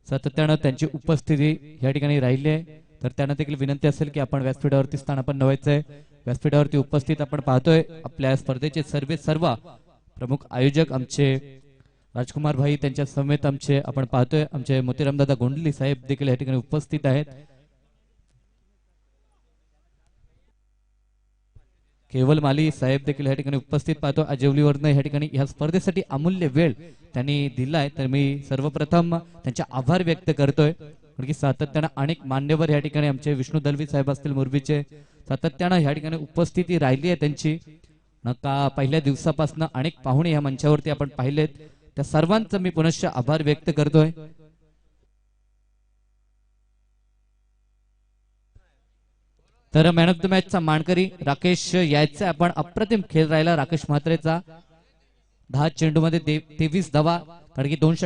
सातत्यानं त्यांची उपस्थिती या ठिकाणी राहिली आहे. तर त्यांना देखील विनंती असेल की आपण व्यासपीठावरती स्थान आपण नवायचंय. व्यासपीठावरती उपस्थित आपण पाहतोय आपल्या स्पर्धेचे सर्व प्रमुख आयोजक आमचे राजकुमार भाई त्यांच्या समेत आमचे आपण पाहतोय आमचे मोतीरामदादा गोंडली साहेब देखील या ठिकाणी उपस्थित आहेत. केवल माली साहेब देखील या ठिकाणी उपस्थित पाहतो. आजिवलीवरनं या ठिकाणी या स्पर्धेसाठी अमूल्य वेळ त्यांनी दिलाय. तर मी सर्वप्रथम त्यांचे आभार व्यक्त करतोय. कारण की सातत्यानं अनेक मान्यवर या ठिकाणी आमचे विष्णू दलवी साहेब असतील मोरबीचे सातत्यानं या ठिकाणी उपस्थिती राहिली आहे त्यांची. नका पहिल्या दिवसापासून अनेक पाहुणे या मंचावरती आपण पाहिलेत. त्या सर्वांचं मी पुनश्च आभार व्यक्त करतोय. तर मॅन ऑफ द मॅचचा मानकरी राकेश यायचा आपण. अप्रतिम खेळ राहिला राकेश म्हात्रेचा. 10 चेंडूमध्ये 23 धावा. कारण की 2 षटकार